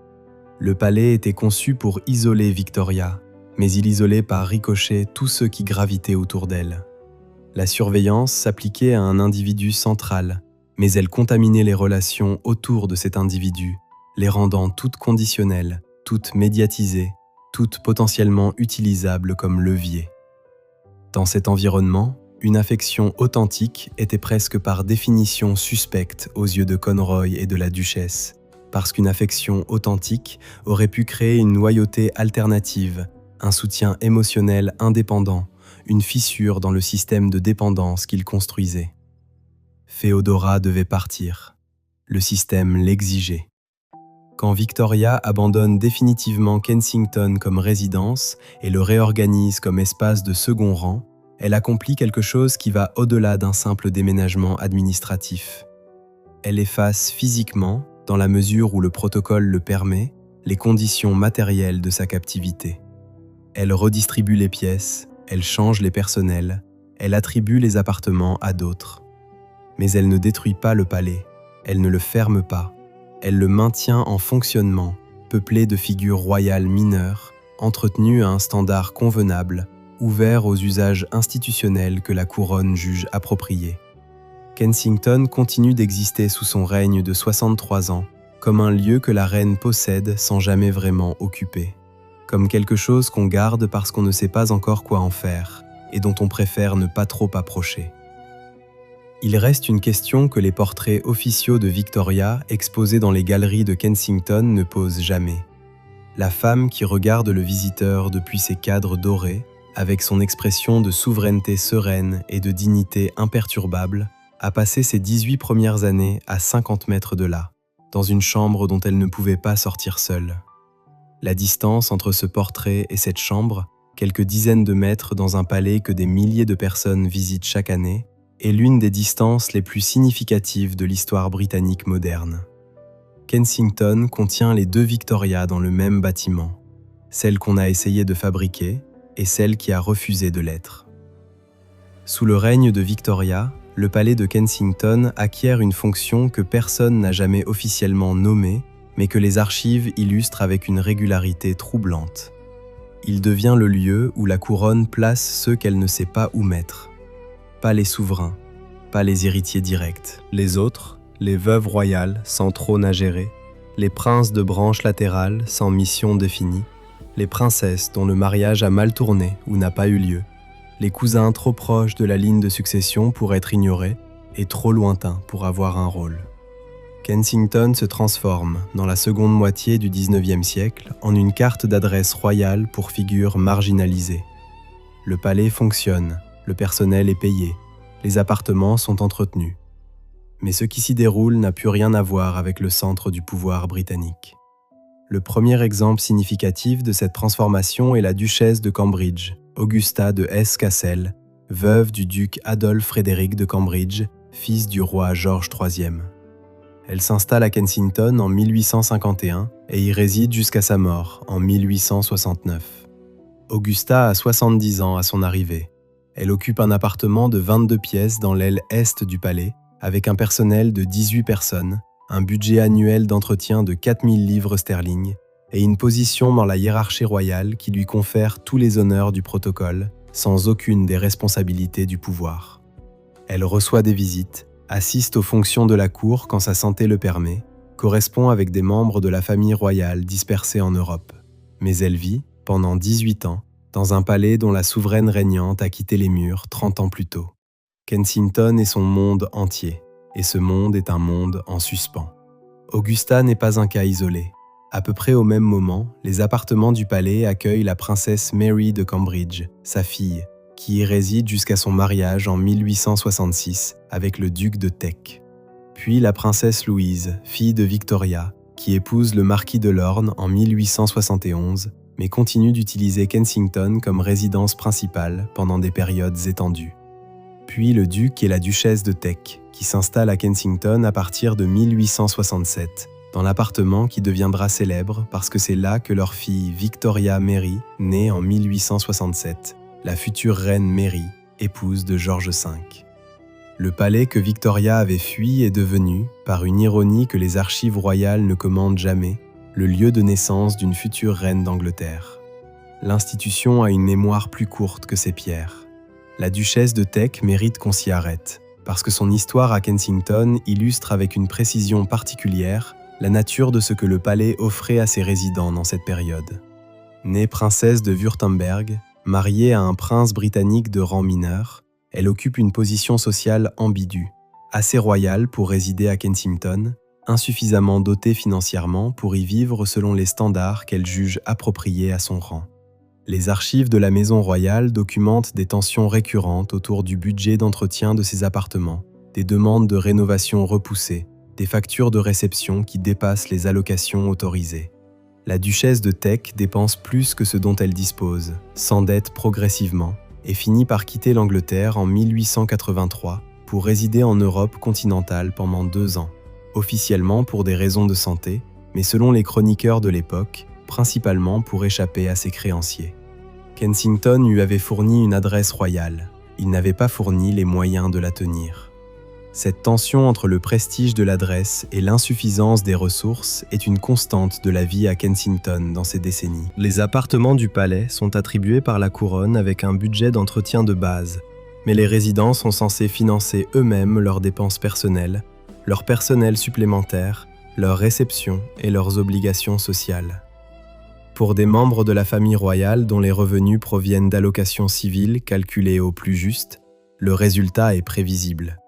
Le palais était conçu pour isoler Victoria, mais il isolait par ricochet tous ceux qui gravitaient autour d'elle. La surveillance s'appliquait à un individu central, mais elle contaminait les relations autour de cet individu, les rendant toutes conditionnelles, toutes médiatisées, toutes potentiellement utilisables comme levier. Dans cet environnement, une affection authentique était presque par définition suspecte aux yeux de Conroy et de la duchesse, parce qu'une affection authentique aurait pu créer une loyauté alternative, un soutien émotionnel indépendant, une fissure dans le système de dépendance qu'ils construisaient. Féodora devait partir. Le système l'exigeait. Quand Victoria abandonne définitivement Kensington comme résidence et le réorganise comme espace de second rang, elle accomplit quelque chose qui va au-delà d'un simple déménagement administratif. Elle efface physiquement, dans la mesure où le protocole le permet, les conditions matérielles de sa captivité. Elle redistribue les pièces, elle change les personnels, elle attribue les appartements à d'autres. Mais elle ne détruit pas le palais, elle ne le ferme pas. Elle le maintient en fonctionnement, peuplé de figures royales mineures, entretenues à un standard convenable, ouvert aux usages institutionnels que la couronne juge appropriés. Kensington continue d'exister sous son règne de 63 ans, comme un lieu que la reine possède sans jamais vraiment occuper, comme quelque chose qu'on garde parce qu'on ne sait pas encore quoi en faire, et dont on préfère ne pas trop approcher. Il reste une question que les portraits officiaux de Victoria exposés dans les galeries de Kensington ne posent jamais. La femme qui regarde le visiteur depuis ses cadres dorés, avec son expression de souveraineté sereine et de dignité imperturbable, a passé ses 18 premières années à 50 mètres de là, dans une chambre dont elle ne pouvait pas sortir seule. La distance entre ce portrait et cette chambre, quelques dizaines de mètres dans un palais que des milliers de personnes visitent chaque année, est l'une des distances les plus significatives de l'histoire britannique moderne. Kensington contient les 2 Victoria dans le même bâtiment, celle qu'on a essayé de fabriquer et celle qui a refusé de l'être. Sous le règne de Victoria, le palais de Kensington acquiert une fonction que personne n'a jamais officiellement nommée, mais que les archives illustrent avec une régularité troublante. Il devient le lieu où la couronne place ceux qu'elle ne sait pas où mettre. Pas les souverains, pas les héritiers directs. Les autres, les veuves royales sans trône à gérer, les princes de branches latérales sans mission définie, les princesses dont le mariage a mal tourné ou n'a pas eu lieu, les cousins trop proches de la ligne de succession pour être ignorés et trop lointains pour avoir un rôle. Kensington se transforme, dans la seconde moitié du XIXe siècle, en une carte d'adresse royale pour figures marginalisées. Le palais fonctionne, le personnel est payé, les appartements sont entretenus. Mais ce qui s'y déroule n'a plus rien à voir avec le centre du pouvoir britannique. Le premier exemple significatif de cette transformation est la duchesse de Cambridge, Augusta de Hesse-Cassel, veuve du duc Adolphe Frédéric de Cambridge, fils du roi George III. Elle s'installe à Kensington en 1851 et y réside jusqu'à sa mort en 1869. Augusta a 70 ans à son arrivée. Elle occupe un appartement de 22 pièces dans l'aile est du palais, avec un personnel de 18 personnes, un budget annuel d'entretien de 4000 livres sterling et une position dans la hiérarchie royale qui lui confère tous les honneurs du protocole, sans aucune des responsabilités du pouvoir. Elle reçoit des visites, assiste aux fonctions de la cour quand sa santé le permet, correspond avec des membres de la famille royale dispersés en Europe. Mais elle vit, pendant 18 ans, dans un palais dont la souveraine régnante a quitté les murs 30 ans plus tôt. Kensington est son monde entier, et ce monde est un monde en suspens. Augusta n'est pas un cas isolé. À peu près au même moment, les appartements du palais accueillent la princesse Mary de Cambridge, sa fille, qui y réside jusqu'à son mariage en 1866 avec le duc de Teck. Puis la princesse Louise, fille de Victoria, qui épouse le marquis de Lorne en 1871, mais continue d'utiliser Kensington comme résidence principale pendant des périodes étendues. Puis le duc et la duchesse de Teck, qui s'installent à Kensington à partir de 1867, dans l'appartement qui deviendra célèbre parce que c'est là que leur fille Victoria Mary, née en 1867, la future reine Mary, épouse de George V. Le palais que Victoria avait fui est devenu, par une ironie que les archives royales ne commandent jamais, le lieu de naissance d'une future reine d'Angleterre. L'institution a une mémoire plus courte que ses pierres. La duchesse de Teck mérite qu'on s'y arrête, parce que son histoire à Kensington illustre avec une précision particulière la nature de ce que le palais offrait à ses résidents dans cette période. Née princesse de Wurtemberg, mariée à un prince britannique de rang mineur, elle occupe une position sociale ambiguë, assez royale pour résider à Kensington, insuffisamment dotée financièrement pour y vivre selon les standards qu'elle juge appropriés à son rang. Les archives de la maison royale documentent des tensions récurrentes autour du budget d'entretien de ses appartements, des demandes de rénovation repoussées, des factures de réception qui dépassent les allocations autorisées. La duchesse de Teck dépense plus que ce dont elle dispose, s'endette progressivement et finit par quitter l'Angleterre en 1883 pour résider en Europe continentale pendant 2 ans, officiellement pour des raisons de santé, mais selon les chroniqueurs de l'époque, principalement pour échapper à ses créanciers. Kensington lui avait fourni une adresse royale, il n'avait pas fourni les moyens de la tenir. Cette tension entre le prestige de l'adresse et l'insuffisance des ressources est une constante de la vie à Kensington dans ces décennies. Les appartements du palais sont attribués par la couronne avec un budget d'entretien de base, mais les résidents sont censés financer eux-mêmes leurs dépenses personnelles, leur personnel supplémentaire, leurs réceptions et leurs obligations sociales. Pour des membres de la famille royale dont les revenus proviennent d'allocations civiles calculées au plus juste, le résultat est prévisible.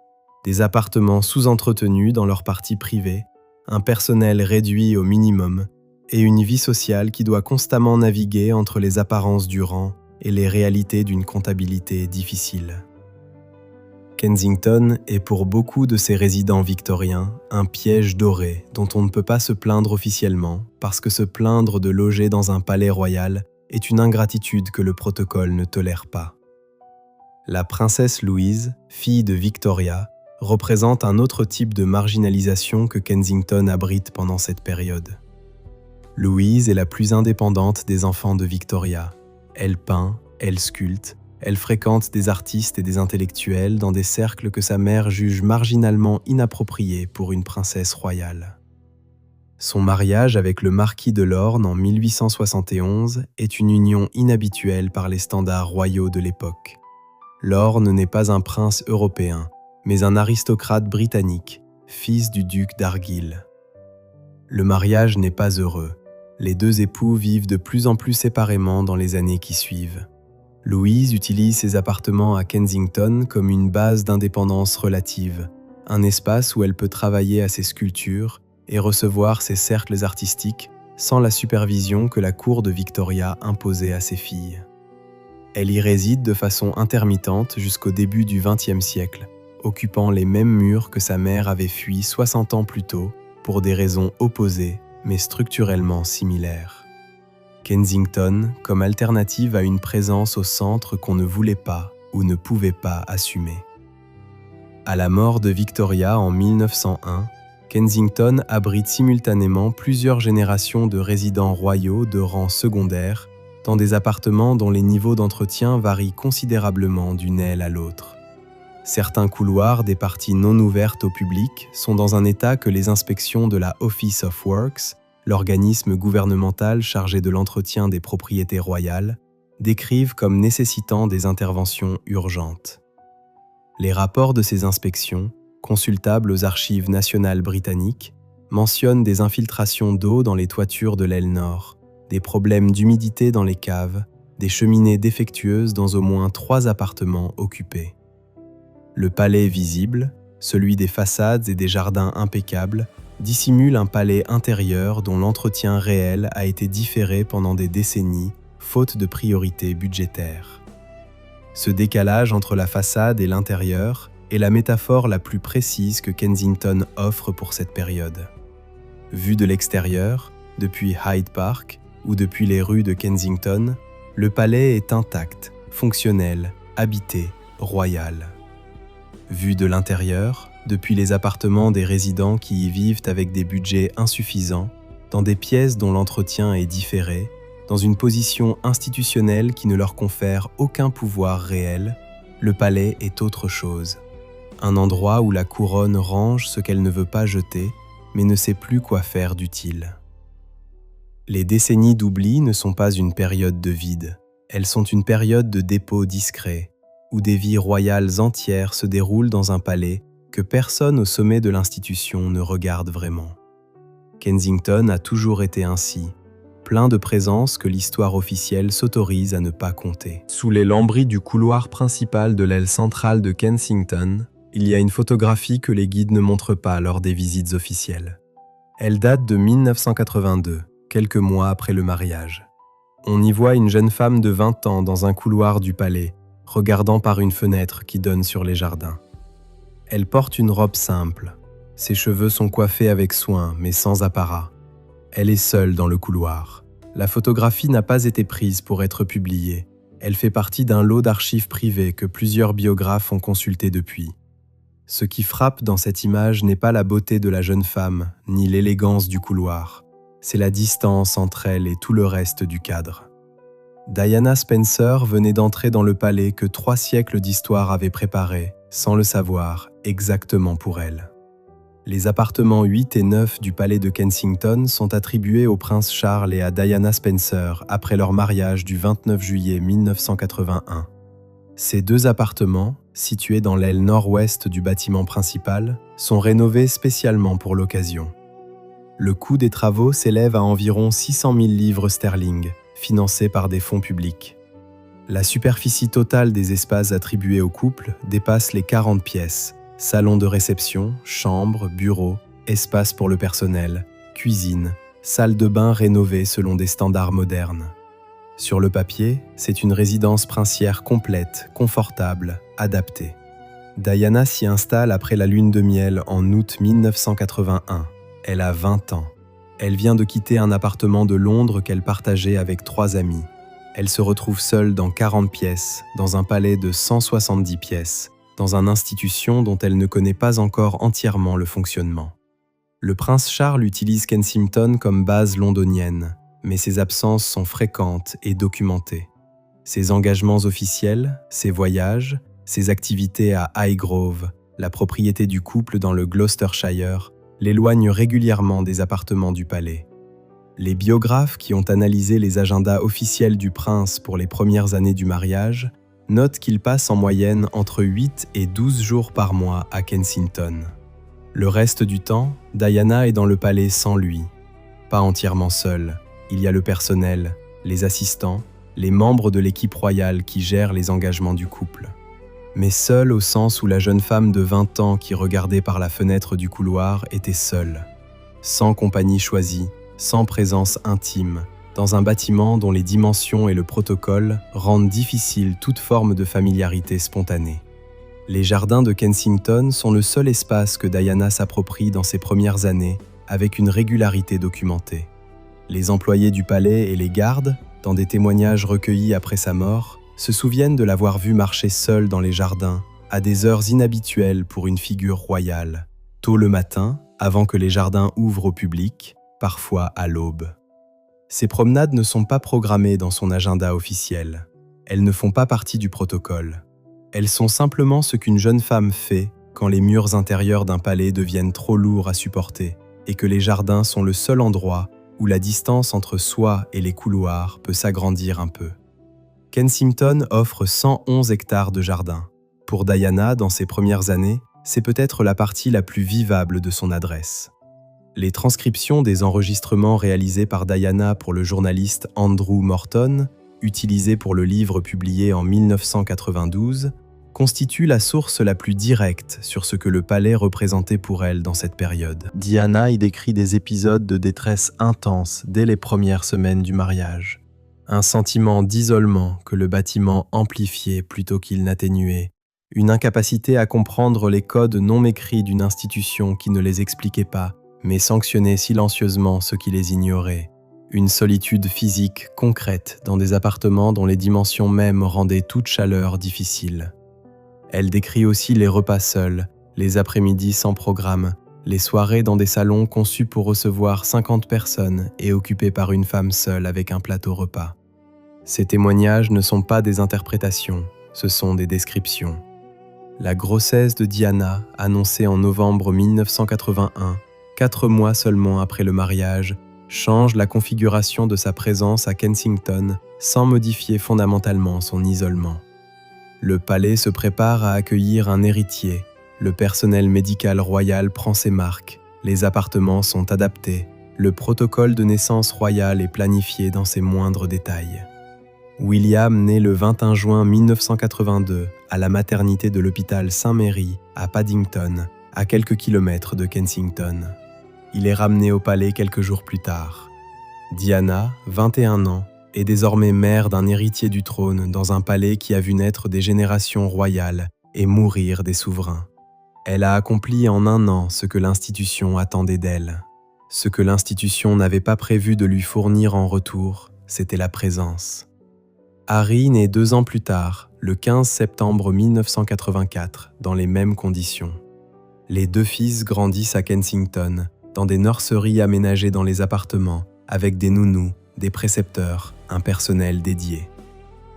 Des appartements sous-entretenus dans leur partie privée, un personnel réduit au minimum et une vie sociale qui doit constamment naviguer entre les apparences du rang et les réalités d'une comptabilité difficile. Kensington est pour beaucoup de ces résidents victoriens un piège doré dont on ne peut pas se plaindre officiellement parce que se plaindre de loger dans un palais royal est une ingratitude que le protocole ne tolère pas. La princesse Louise, fille de Victoria, représente un autre type de marginalisation que Kensington abrite pendant cette période. Louise est la plus indépendante des enfants de Victoria. Elle peint, elle sculpte, elle fréquente des artistes et des intellectuels dans des cercles que sa mère juge marginalement inappropriés pour une princesse royale. Son mariage avec le marquis de Lorne en 1871 est une union inhabituelle par les standards royaux de l'époque. Lorne n'est pas un prince européen, mais un aristocrate britannique, fils du duc d'Argyll. Le mariage n'est pas heureux. Les deux époux vivent de plus en plus séparément dans les années qui suivent. Louise utilise ses appartements à Kensington comme une base d'indépendance relative, un espace où elle peut travailler à ses sculptures et recevoir ses cercles artistiques sans la supervision que la cour de Victoria imposait à ses filles. Elle y réside de façon intermittente jusqu'au début du XXe siècle, occupant les mêmes murs que sa mère avait fui 60 ans plus tôt pour des raisons opposées mais structurellement similaires. Kensington comme alternative à une présence au centre qu'on ne voulait pas ou ne pouvait pas assumer. À la mort de Victoria en 1901, Kensington abrite simultanément plusieurs générations de résidents royaux de rang secondaire dans des appartements dont les niveaux d'entretien varient considérablement d'une aile à l'autre. Certains couloirs des parties non ouvertes au public sont dans un état que les inspections de la Office of Works, l'organisme gouvernemental chargé de l'entretien des propriétés royales, décrivent comme nécessitant des interventions urgentes. Les rapports de ces inspections, consultables aux archives nationales britanniques, mentionnent des infiltrations d'eau dans les toitures de l'aile nord, des problèmes d'humidité dans les caves, des cheminées défectueuses dans au moins 3 appartements occupés. Le palais visible, celui des façades et des jardins impeccables, dissimule un palais intérieur dont l'entretien réel a été différé pendant des décennies, faute de priorité budgétaire. Ce décalage entre la façade et l'intérieur est la métaphore la plus précise que Kensington offre pour cette période. Vu de l'extérieur, depuis Hyde Park ou depuis les rues de Kensington, le palais est intact, fonctionnel, habité, royal. Vu de l'intérieur, depuis les appartements des résidents qui y vivent avec des budgets insuffisants, dans des pièces dont l'entretien est différé, dans une position institutionnelle qui ne leur confère aucun pouvoir réel, le palais est autre chose. Un endroit où la couronne range ce qu'elle ne veut pas jeter, mais ne sait plus quoi faire d'utile. Les décennies d'oubli ne sont pas une période de vide, elles sont une période de dépôt discret, où des vies royales entières se déroulent dans un palais que personne au sommet de l'institution ne regarde vraiment. Kensington a toujours été ainsi, plein de présences que l'histoire officielle s'autorise à ne pas compter. Sous les lambris du couloir principal de l'aile centrale de Kensington, il y a une photographie que les guides ne montrent pas lors des visites officielles. Elle date de 1982, quelques mois après le mariage. On y voit une jeune femme de 20 ans dans un couloir du palais, regardant par une fenêtre qui donne sur les jardins. Elle porte une robe simple. Ses cheveux sont coiffés avec soin, mais sans apparat. Elle est seule dans le couloir. La photographie n'a pas été prise pour être publiée. Elle fait partie d'un lot d'archives privées que plusieurs biographes ont consulté depuis. Ce qui frappe dans cette image n'est pas la beauté de la jeune femme, ni l'élégance du couloir. C'est la distance entre elle et tout le reste du cadre. Diana Spencer venait d'entrer dans le palais que 3 siècles d'histoire avaient préparé, sans le savoir, exactement pour elle. Les appartements 8 et 9 du palais de Kensington sont attribués au prince Charles et à Diana Spencer après leur mariage du 29 juillet 1981. Ces 2 appartements, situés dans l'aile nord-ouest du bâtiment principal, sont rénovés spécialement pour l'occasion. Le coût des travaux s'élève à environ 600 000 livres sterling, financés par des fonds publics. La superficie totale des espaces attribués au couple dépasse les 40 pièces, salon de réception, chambre, bureau, espace pour le personnel, cuisine, salle de bain rénovée selon des standards modernes. Sur le papier, c'est une résidence princière complète, confortable, adaptée. Diana s'y installe après la lune de miel en août 1981. Elle a 20 ans. Elle vient de quitter un appartement de Londres qu'elle partageait avec 3 amis. Elle se retrouve seule dans 40 pièces, dans un palais de 170 pièces, dans une institution dont elle ne connaît pas encore entièrement le fonctionnement. Le prince Charles utilise Kensington comme base londonienne, mais ses absences sont fréquentes et documentées. Ses engagements officiels, ses voyages, ses activités à Highgrove, la propriété du couple dans le Gloucestershire, l'éloignent régulièrement des appartements du palais. Les biographes qui ont analysé les agendas officiels du prince pour les premières années du mariage notent qu'il passe en moyenne entre 8 et 12 jours par mois à Kensington. Le reste du temps, Diana est dans le palais sans lui. Pas entièrement seule, il y a le personnel, les assistants, les membres de l'équipe royale qui gèrent les engagements du couple. Mais seule au sens où la jeune femme de 20 ans qui regardait par la fenêtre du couloir était seule, sans compagnie choisie, sans présence intime, dans un bâtiment dont les dimensions et le protocole rendent difficile toute forme de familiarité spontanée. Les jardins de Kensington sont le seul espace que Diana s'approprie dans ses premières années avec une régularité documentée. Les employés du palais et les gardes, dans des témoignages recueillis après sa mort, se souviennent de l'avoir vue marcher seule dans les jardins, à des heures inhabituelles pour une figure royale, tôt le matin, avant que les jardins ouvrent au public, parfois à l'aube. Ces promenades ne sont pas programmées dans son agenda officiel. Elles ne font pas partie du protocole. Elles sont simplement ce qu'une jeune femme fait quand les murs intérieurs d'un palais deviennent trop lourds à supporter et que les jardins sont le seul endroit où la distance entre soi et les couloirs peut s'agrandir un peu. Kensington offre 111 hectares de jardin. Pour Diana, dans ses premières années, c'est peut-être la partie la plus vivable de son adresse. Les transcriptions des enregistrements réalisés par Diana pour le journaliste Andrew Morton, utilisés pour le livre publié en 1992, constituent la source la plus directe sur ce que le palais représentait pour elle dans cette période. Diana y décrit des épisodes de détresse intense dès les premières semaines du mariage. Un sentiment d'isolement que le bâtiment amplifiait plutôt qu'il n'atténuait, une incapacité à comprendre les codes non mécrits d'une institution qui ne les expliquait pas, mais sanctionnait silencieusement ceux qui les ignoraient. Une solitude physique concrète dans des appartements dont les dimensions mêmes rendaient toute chaleur difficile. Elle décrit aussi les repas seuls, les après-midi sans programme, les soirées dans des salons conçus pour recevoir 50 personnes et occupés par une femme seule avec un plateau repas. Ces témoignages ne sont pas des interprétations, ce sont des descriptions. La grossesse de Diana, annoncée en novembre 1981, 4 mois seulement après le mariage, change la configuration de sa présence à Kensington sans modifier fondamentalement son isolement. Le palais se prépare à accueillir un héritier, le personnel médical royal prend ses marques, les appartements sont adaptés, le protocole de naissance royale est planifié dans ses moindres détails. William naît le 21 juin 1982 à la maternité de l'hôpital Saint-Mary à Paddington, à quelques kilomètres de Kensington. Il est ramené au palais quelques jours plus tard. Diana, 21 ans, est désormais mère d'un héritier du trône dans un palais qui a vu naître des générations royales et mourir des souverains. Elle a accompli en 1 an ce que l'institution attendait d'elle. Ce que l'institution n'avait pas prévu de lui fournir en retour, c'était la présence. Harry naît 2 ans plus tard, le 15 septembre 1984, dans les mêmes conditions. Les 2 fils grandissent à Kensington, dans des nurseries aménagées dans les appartements, avec des nounous, des précepteurs, un personnel dédié.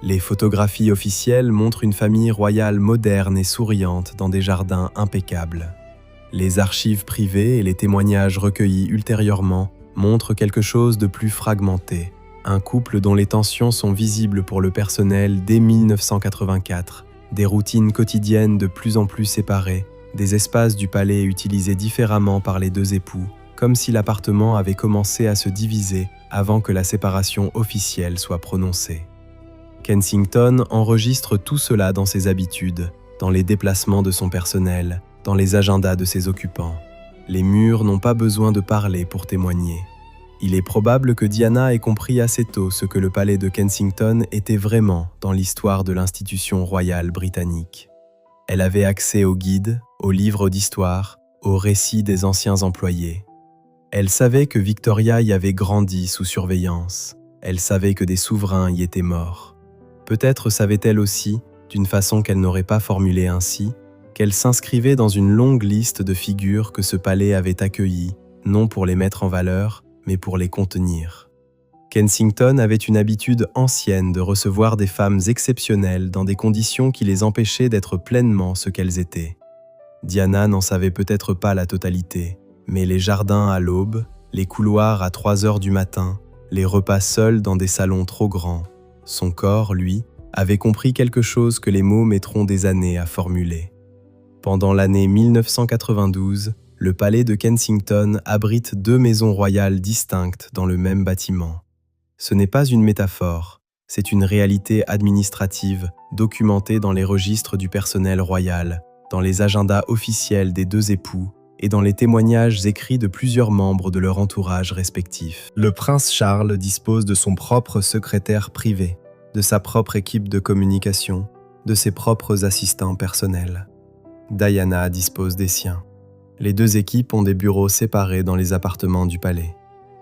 Les photographies officielles montrent une famille royale moderne et souriante dans des jardins impeccables. Les archives privées et les témoignages recueillis ultérieurement montrent quelque chose de plus fragmenté, un couple dont les tensions sont visibles pour le personnel dès 1984, des routines quotidiennes de plus en plus séparées, des espaces du palais utilisés différemment par les 2 époux, comme si l'appartement avait commencé à se diviser avant que la séparation officielle soit prononcée. Kensington enregistre tout cela dans ses habitudes, dans les déplacements de son personnel, dans les agendas de ses occupants. Les murs n'ont pas besoin de parler pour témoigner. Il est probable que Diana ait compris assez tôt ce que le palais de Kensington était vraiment dans l'histoire de l'institution royale britannique. Elle avait accès aux guides, aux livres d'histoire, aux récits des anciens employés. Elle savait que Victoria y avait grandi sous surveillance. Elle savait que des souverains y étaient morts. Peut-être savait-elle aussi, d'une façon qu'elle n'aurait pas formulée ainsi, qu'elle s'inscrivait dans une longue liste de figures que ce palais avait accueillies, non pour les mettre en valeur, mais pour les contenir. Kensington avait une habitude ancienne de recevoir des femmes exceptionnelles dans des conditions qui les empêchaient d'être pleinement ce qu'elles étaient. Diana n'en savait peut-être pas la totalité, mais les jardins à l'aube, les couloirs à 3 heures du matin, les repas seuls dans des salons trop grands, son corps, lui, avait compris quelque chose que les mots mettront des années à formuler. Pendant l'année 1992, le palais de Kensington abrite 2 maisons royales distinctes dans le même bâtiment. Ce n'est pas une métaphore, C'est une réalité administrative documentée dans les registres du personnel royal, dans les agendas officiels des deux époux et dans les témoignages écrits de plusieurs membres de leur entourage respectif. Le prince Charles dispose de son propre secrétaire privé, de sa propre équipe de communication, de ses propres assistants personnels. Diana dispose des siens. Les deux équipes ont des bureaux séparés dans les appartements du palais.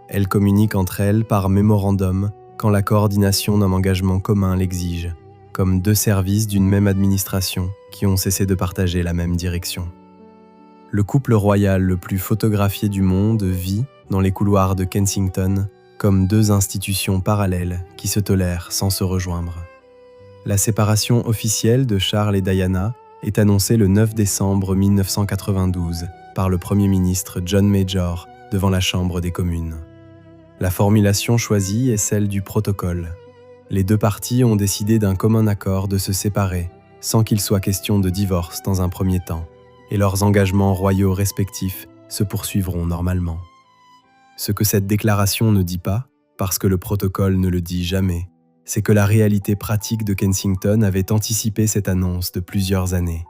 Elles communiquent entre elles par mémorandum quand la coordination d'un engagement commun l'exige, comme deux services d'une même administration qui ont cessé de partager la même direction. Le couple royal le plus photographié du monde vit, dans les couloirs de Kensington, comme deux institutions parallèles qui se tolèrent sans se rejoindre. La séparation officielle de Charles et Diana est annoncée le 9 décembre 1992 par le Premier ministre John Major devant la Chambre des communes. La formulation choisie est celle du protocole. Les deux parties ont décidé d'un commun accord de se séparer sans qu'il soit question de divorce dans un premier temps, et leurs engagements royaux respectifs se poursuivront normalement. Ce que cette déclaration ne dit pas, parce que le protocole ne le dit jamais, c'est que la réalité pratique de Kensington avait anticipé cette annonce de plusieurs années.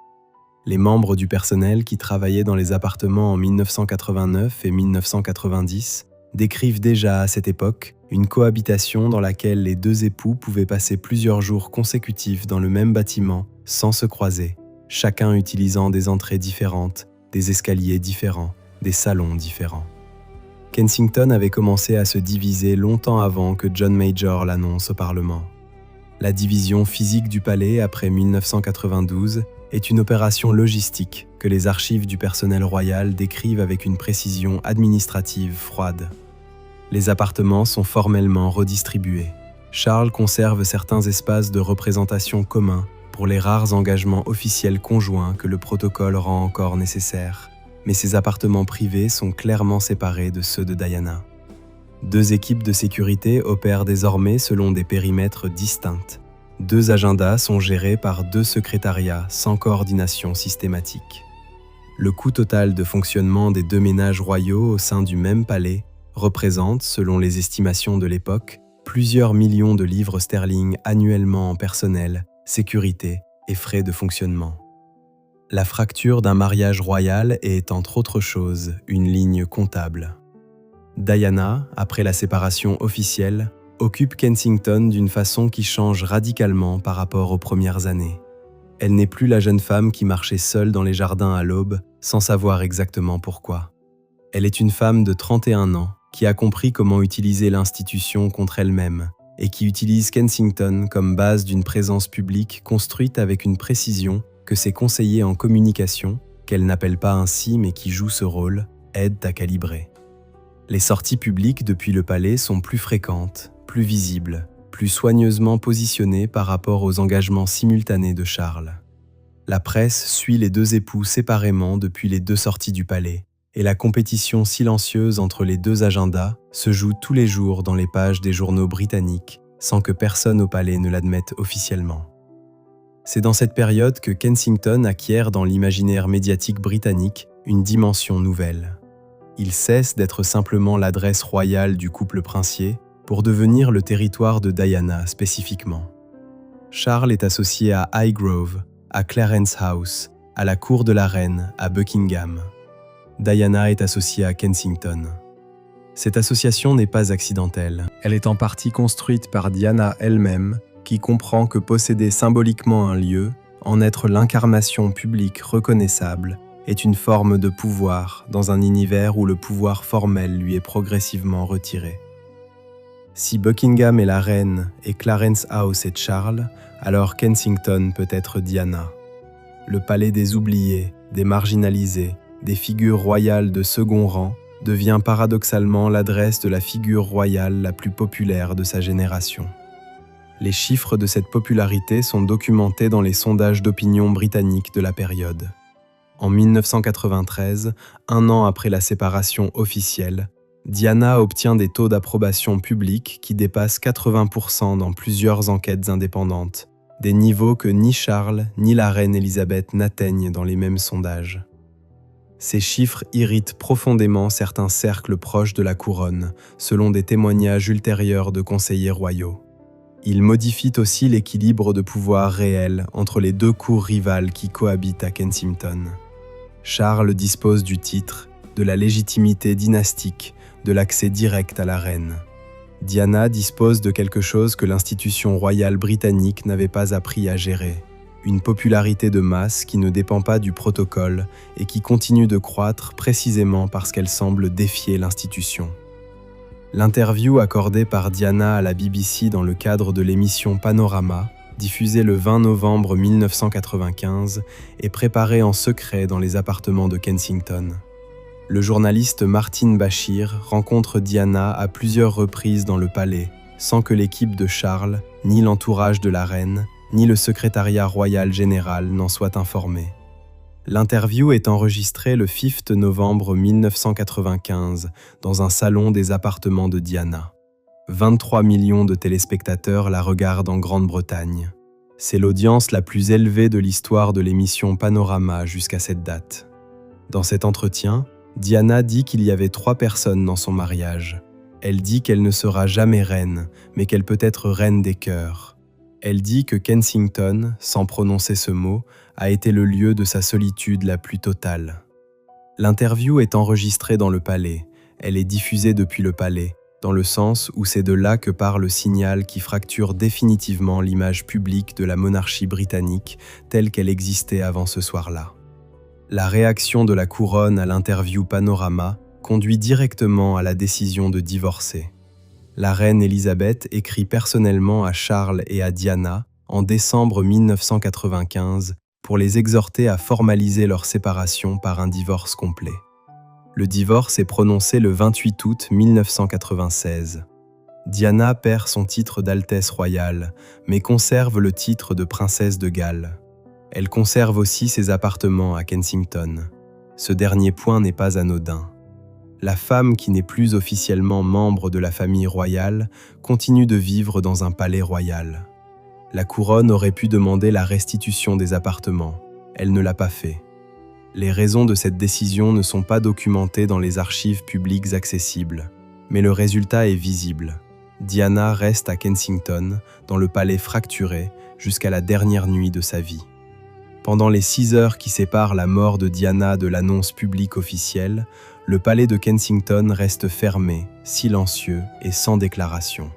Les membres du personnel qui travaillaient dans les appartements en 1989 et 1990 décrivent déjà à cette époque une cohabitation dans laquelle les deux époux pouvaient passer plusieurs jours consécutifs dans le même bâtiment sans se croiser, chacun utilisant des entrées différentes, des escaliers différents, des salons différents. Kensington avait commencé à se diviser longtemps avant que John Major l'annonce au Parlement. La division physique du palais après 1992 est une opération logistique que les archives du personnel royal décrivent avec une précision administrative froide. Les appartements sont formellement redistribués. Charles conserve certains espaces de représentation communs pour les rares engagements officiels conjoints que le protocole rend encore nécessaires, mais ces appartements privés sont clairement séparés de ceux de Diana. Deux équipes de sécurité opèrent désormais selon des périmètres distincts. Deux agendas sont gérés par deux secrétariats sans coordination systématique. Le coût total de fonctionnement des deux ménages royaux au sein du même palais représente, selon les estimations de l'époque, plusieurs millions de livres sterling annuellement en personnel, sécurité et frais de fonctionnement. La fracture d'un mariage royal est, entre autres choses, une ligne comptable. Diana, après la séparation officielle, occupe Kensington d'une façon qui change radicalement par rapport aux premières années. Elle n'est plus la jeune femme qui marchait seule dans les jardins à l'aube, sans savoir exactement pourquoi. Elle est une femme de 31 ans qui a compris comment utiliser l'institution contre elle-même et qui utilise Kensington comme base d'une présence publique construite avec une précision que ses conseillers en communication, qu'elle n'appelle pas ainsi mais qui jouent ce rôle, aident à calibrer. Les sorties publiques depuis le palais sont plus fréquentes, plus visibles, plus soigneusement positionnées par rapport aux engagements simultanés de Charles. La presse suit les deux époux séparément depuis les deux sorties du palais, et la compétition silencieuse entre les deux agendas se joue tous les jours dans les pages des journaux britanniques, sans que personne au palais ne l'admette officiellement. C'est dans cette période que Kensington acquiert dans l'imaginaire médiatique britannique une dimension nouvelle. Il cesse d'être simplement l'adresse royale du couple princier pour devenir le territoire de Diana spécifiquement. Charles est associé à Highgrove, à Clarence House, à la cour de la reine, à Buckingham. Diana est associée à Kensington. Cette association n'est pas accidentelle. Elle est en partie construite par Diana elle-même, qui comprend que posséder symboliquement un lieu, en être l'incarnation publique reconnaissable, est une forme de pouvoir dans un univers où le pouvoir formel lui est progressivement retiré. Si Buckingham est la reine et Clarence House est Charles, alors Kensington peut être Diana. Le palais des oubliés, des marginalisés, des figures royales de second rang, devient paradoxalement l'adresse de la figure royale la plus populaire de sa génération. Les chiffres de cette popularité sont documentés dans les sondages d'opinion britanniques de la période. En 1993, un an après la séparation officielle, Diana obtient des taux d'approbation publique qui dépassent 80% dans plusieurs enquêtes indépendantes, des niveaux que ni Charles ni la reine Élisabeth n'atteignent dans les mêmes sondages. Ces chiffres irritent profondément certains cercles proches de la couronne, selon des témoignages ultérieurs de conseillers royaux. Il modifie aussi l'équilibre de pouvoir réel entre les deux cours rivales qui cohabitent à Kensington. Charles dispose du titre, de la légitimité dynastique, de l'accès direct à la reine. Diana dispose de quelque chose que l'institution royale britannique n'avait pas appris à gérer, une popularité de masse qui ne dépend pas du protocole et qui continue de croître précisément parce qu'elle semble défier l'institution. L'interview accordée par Diana à la BBC dans le cadre de l'émission Panorama, diffusée le 20 novembre 1995, est préparée en secret dans les appartements de Kensington. Le journaliste Martin Bashir rencontre Diana à plusieurs reprises dans le palais, sans que l'équipe de Charles, ni l'entourage de la reine, ni le secrétariat royal général n'en soient informés. L'interview est enregistrée le 5 novembre 1995 dans un salon des appartements de Diana. 23 millions de téléspectateurs la regardent en Grande-Bretagne. C'est l'audience la plus élevée de l'histoire de l'émission Panorama jusqu'à cette date. Dans cet entretien, Diana dit qu'il y avait 3 personnes dans son mariage. Elle dit qu'elle ne sera jamais reine, mais qu'elle peut être reine des cœurs. Elle dit que Kensington, sans prononcer ce mot, a été le lieu de sa solitude la plus totale. L'interview est enregistrée dans le palais. Elle est diffusée depuis le palais, dans le sens où c'est de là que part le signal qui fracture définitivement l'image publique de la monarchie britannique telle qu'elle existait avant ce soir-là. La réaction de la couronne à l'interview Panorama conduit directement à la décision de divorcer. La reine Elisabeth écrit personnellement à Charles et à Diana en décembre 1995 pour les exhorter à formaliser leur séparation par un divorce complet. Le divorce est prononcé le 28 août 1996. Diana perd son titre d'Altesse royale, mais conserve le titre de princesse de Galles. Elle conserve aussi ses appartements à Kensington. Ce dernier point n'est pas anodin. La femme qui n'est plus officiellement membre de la famille royale continue de vivre dans un palais royal. La couronne aurait pu demander la restitution des appartements. Elle ne l'a pas fait. Les raisons de cette décision ne sont pas documentées dans les archives publiques accessibles, mais le résultat est visible. Diana reste à Kensington, dans le palais fracturé, jusqu'à la dernière nuit de sa vie. Pendant les 6 heures qui séparent la mort de Diana de l'annonce publique officielle, le palais de Kensington reste fermé, silencieux et sans déclaration.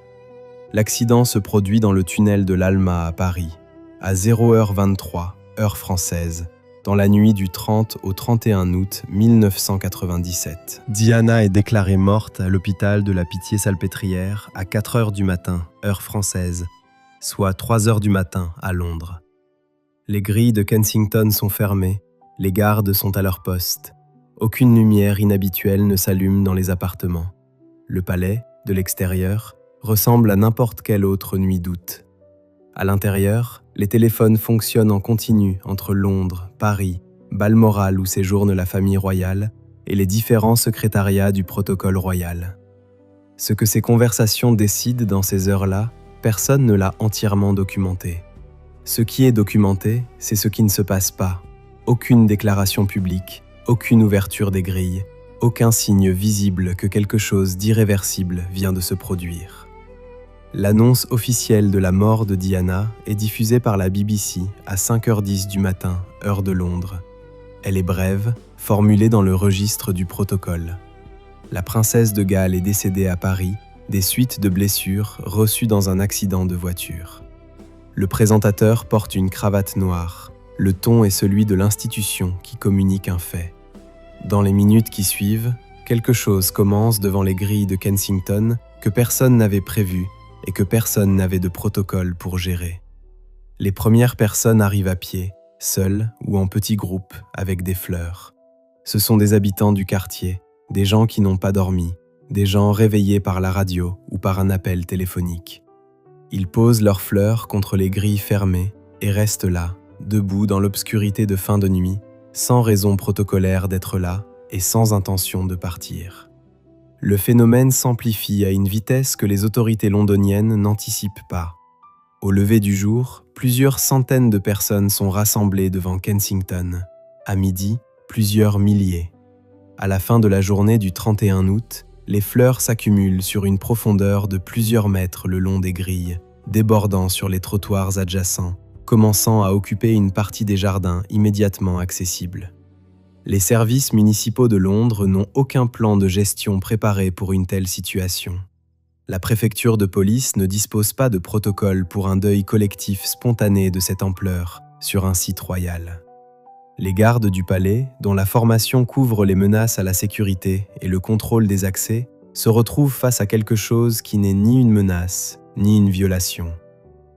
L'accident se produit dans le tunnel de l'Alma à Paris, à 0h23, heure française, dans la nuit du 30 au 31 août 1997. Diana est déclarée morte à l'hôpital de la Pitié-Salpêtrière à 4h du matin, heure française, soit 3h du matin à Londres. Les grilles de Kensington sont fermées, les gardes sont à leur poste. Aucune lumière inhabituelle ne s'allume dans les appartements. Le palais, de l'extérieur, ressemble à n'importe quelle autre nuit d'août. À l'intérieur, les téléphones fonctionnent en continu entre Londres, Paris, Balmoral où séjourne la famille royale et les différents secrétariats du protocole royal. Ce que ces conversations décident dans ces heures-là, personne ne l'a entièrement documenté. Ce qui est documenté, c'est ce qui ne se passe pas. Aucune déclaration publique, aucune ouverture des grilles, aucun signe visible que quelque chose d'irréversible vient de se produire. L'annonce officielle de la mort de Diana est diffusée par la BBC à 5h10 du matin, heure de Londres. Elle est brève, formulée dans le registre du protocole. La princesse de Galles est décédée à Paris des suites de blessures reçues dans un accident de voiture. Le présentateur porte une cravate noire. Le ton est celui de l'institution qui communique un fait. Dans les minutes qui suivent, quelque chose commence devant les grilles de Kensington que personne n'avait prévu et que personne n'avait de protocole pour gérer. Les premières personnes arrivent à pied, seules ou en petits groupes, avec des fleurs. Ce sont des habitants du quartier, des gens qui n'ont pas dormi, des gens réveillés par la radio ou par un appel téléphonique. Ils posent leurs fleurs contre les grilles fermées et restent là, debout dans l'obscurité de fin de nuit, sans raison protocolaire d'être là et sans intention de partir. Le phénomène s'amplifie à une vitesse que les autorités londoniennes n'anticipent pas. Au lever du jour, plusieurs centaines de personnes sont rassemblées devant Kensington. À midi, plusieurs milliers. À la fin de la journée du 31 août, les fleurs s'accumulent sur une profondeur de plusieurs mètres le long des grilles, débordant sur les trottoirs adjacents, commençant à occuper une partie des jardins immédiatement accessibles. Les services municipaux de Londres n'ont aucun plan de gestion préparé pour une telle situation. La préfecture de police ne dispose pas de protocole pour un deuil collectif spontané de cette ampleur sur un site royal. Les gardes du palais, dont la formation couvre les menaces à la sécurité et le contrôle des accès, se retrouvent face à quelque chose qui n'est ni une menace, ni une violation.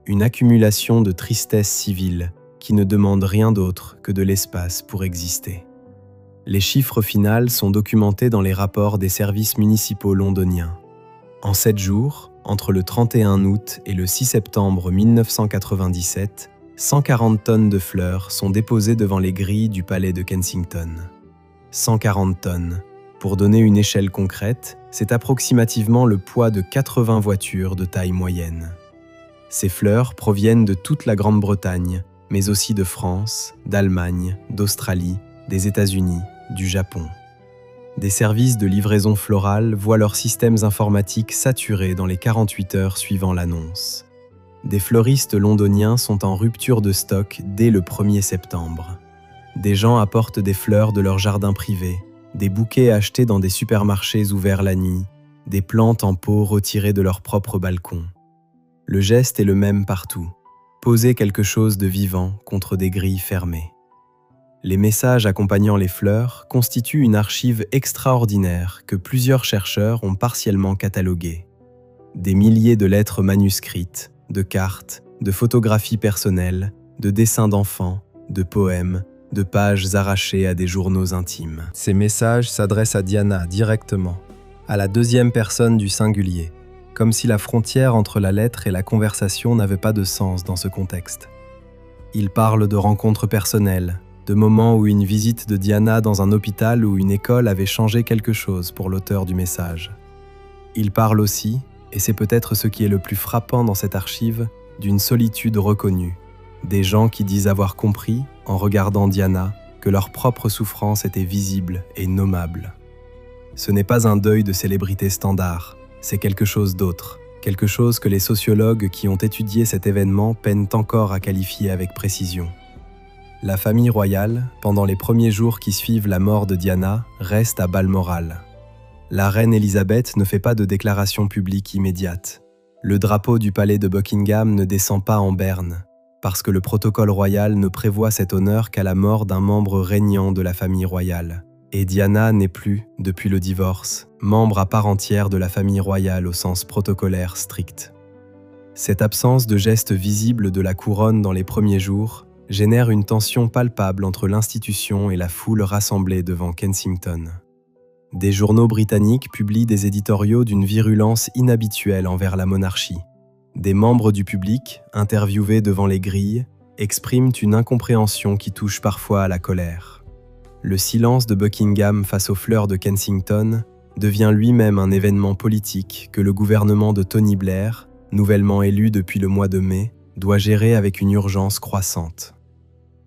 Une accumulation de tristesse civile qui ne demande rien d'autre que de l'espace pour exister. Les chiffres finaux sont documentés dans les rapports des services municipaux londoniens. En 7 jours, entre le 31 août et le 6 septembre 1997, 140 tonnes de fleurs sont déposées devant les grilles du palais de Kensington. 140 tonnes. Pour donner une échelle concrète, c'est approximativement le poids de 80 voitures de taille moyenne. Ces fleurs proviennent de toute la Grande-Bretagne, mais aussi de France, d'Allemagne, d'Australie, des États-Unis, du Japon. Des services de livraison florale voient leurs systèmes informatiques saturés dans les 48 heures suivant l'annonce. Des fleuristes londoniens sont en rupture de stock dès le 1er septembre. Des gens apportent des fleurs de leur jardin privé, des bouquets achetés dans des supermarchés ouverts la nuit, des plantes en pot retirées de leur propre balcon. Le geste est le même partout, poser quelque chose de vivant contre des grilles fermées. Les messages accompagnant les fleurs constituent une archive extraordinaire que plusieurs chercheurs ont partiellement cataloguée. Des milliers de lettres manuscrites, de cartes, de photographies personnelles, de dessins d'enfants, de poèmes, de pages arrachées à des journaux intimes. Ces messages s'adressent à Diana directement, à la deuxième personne du singulier, comme si la frontière entre la lettre et la conversation n'avait pas de sens dans ce contexte. Ils parlent de rencontres personnelles, de moments où une visite de Diana dans un hôpital ou une école avait changé quelque chose pour l'auteur du message. Ils parlent aussi, et c'est peut-être ce qui est le plus frappant dans cette archive, d'une solitude reconnue. Des gens qui disent avoir compris, en regardant Diana, que leur propre souffrance était visible et nommable. Ce n'est pas un deuil de célébrité standard, c'est quelque chose d'autre, quelque chose que les sociologues qui ont étudié cet événement peinent encore à qualifier avec précision. La famille royale, pendant les premiers jours qui suivent la mort de Diana, reste à Balmoral. La reine Elisabeth ne fait pas de déclaration publique immédiate. Le drapeau du palais de Buckingham ne descend pas en berne, parce que le protocole royal ne prévoit cet honneur qu'à la mort d'un membre régnant de la famille royale. Et Diana n'est plus, depuis le divorce, membre à part entière de la famille royale au sens protocolaire strict. Cette absence de geste visible de la couronne dans les premiers jours génère une tension palpable entre l'institution et la foule rassemblée devant Kensington. Des journaux britanniques publient des éditoriaux d'une virulence inhabituelle envers la monarchie. Des membres du public, interviewés devant les grilles, expriment une incompréhension qui touche parfois à la colère. Le silence de Buckingham face aux fleurs de Kensington devient lui-même un événement politique que le gouvernement de Tony Blair, nouvellement élu depuis le mois de mai, doit gérer avec une urgence croissante.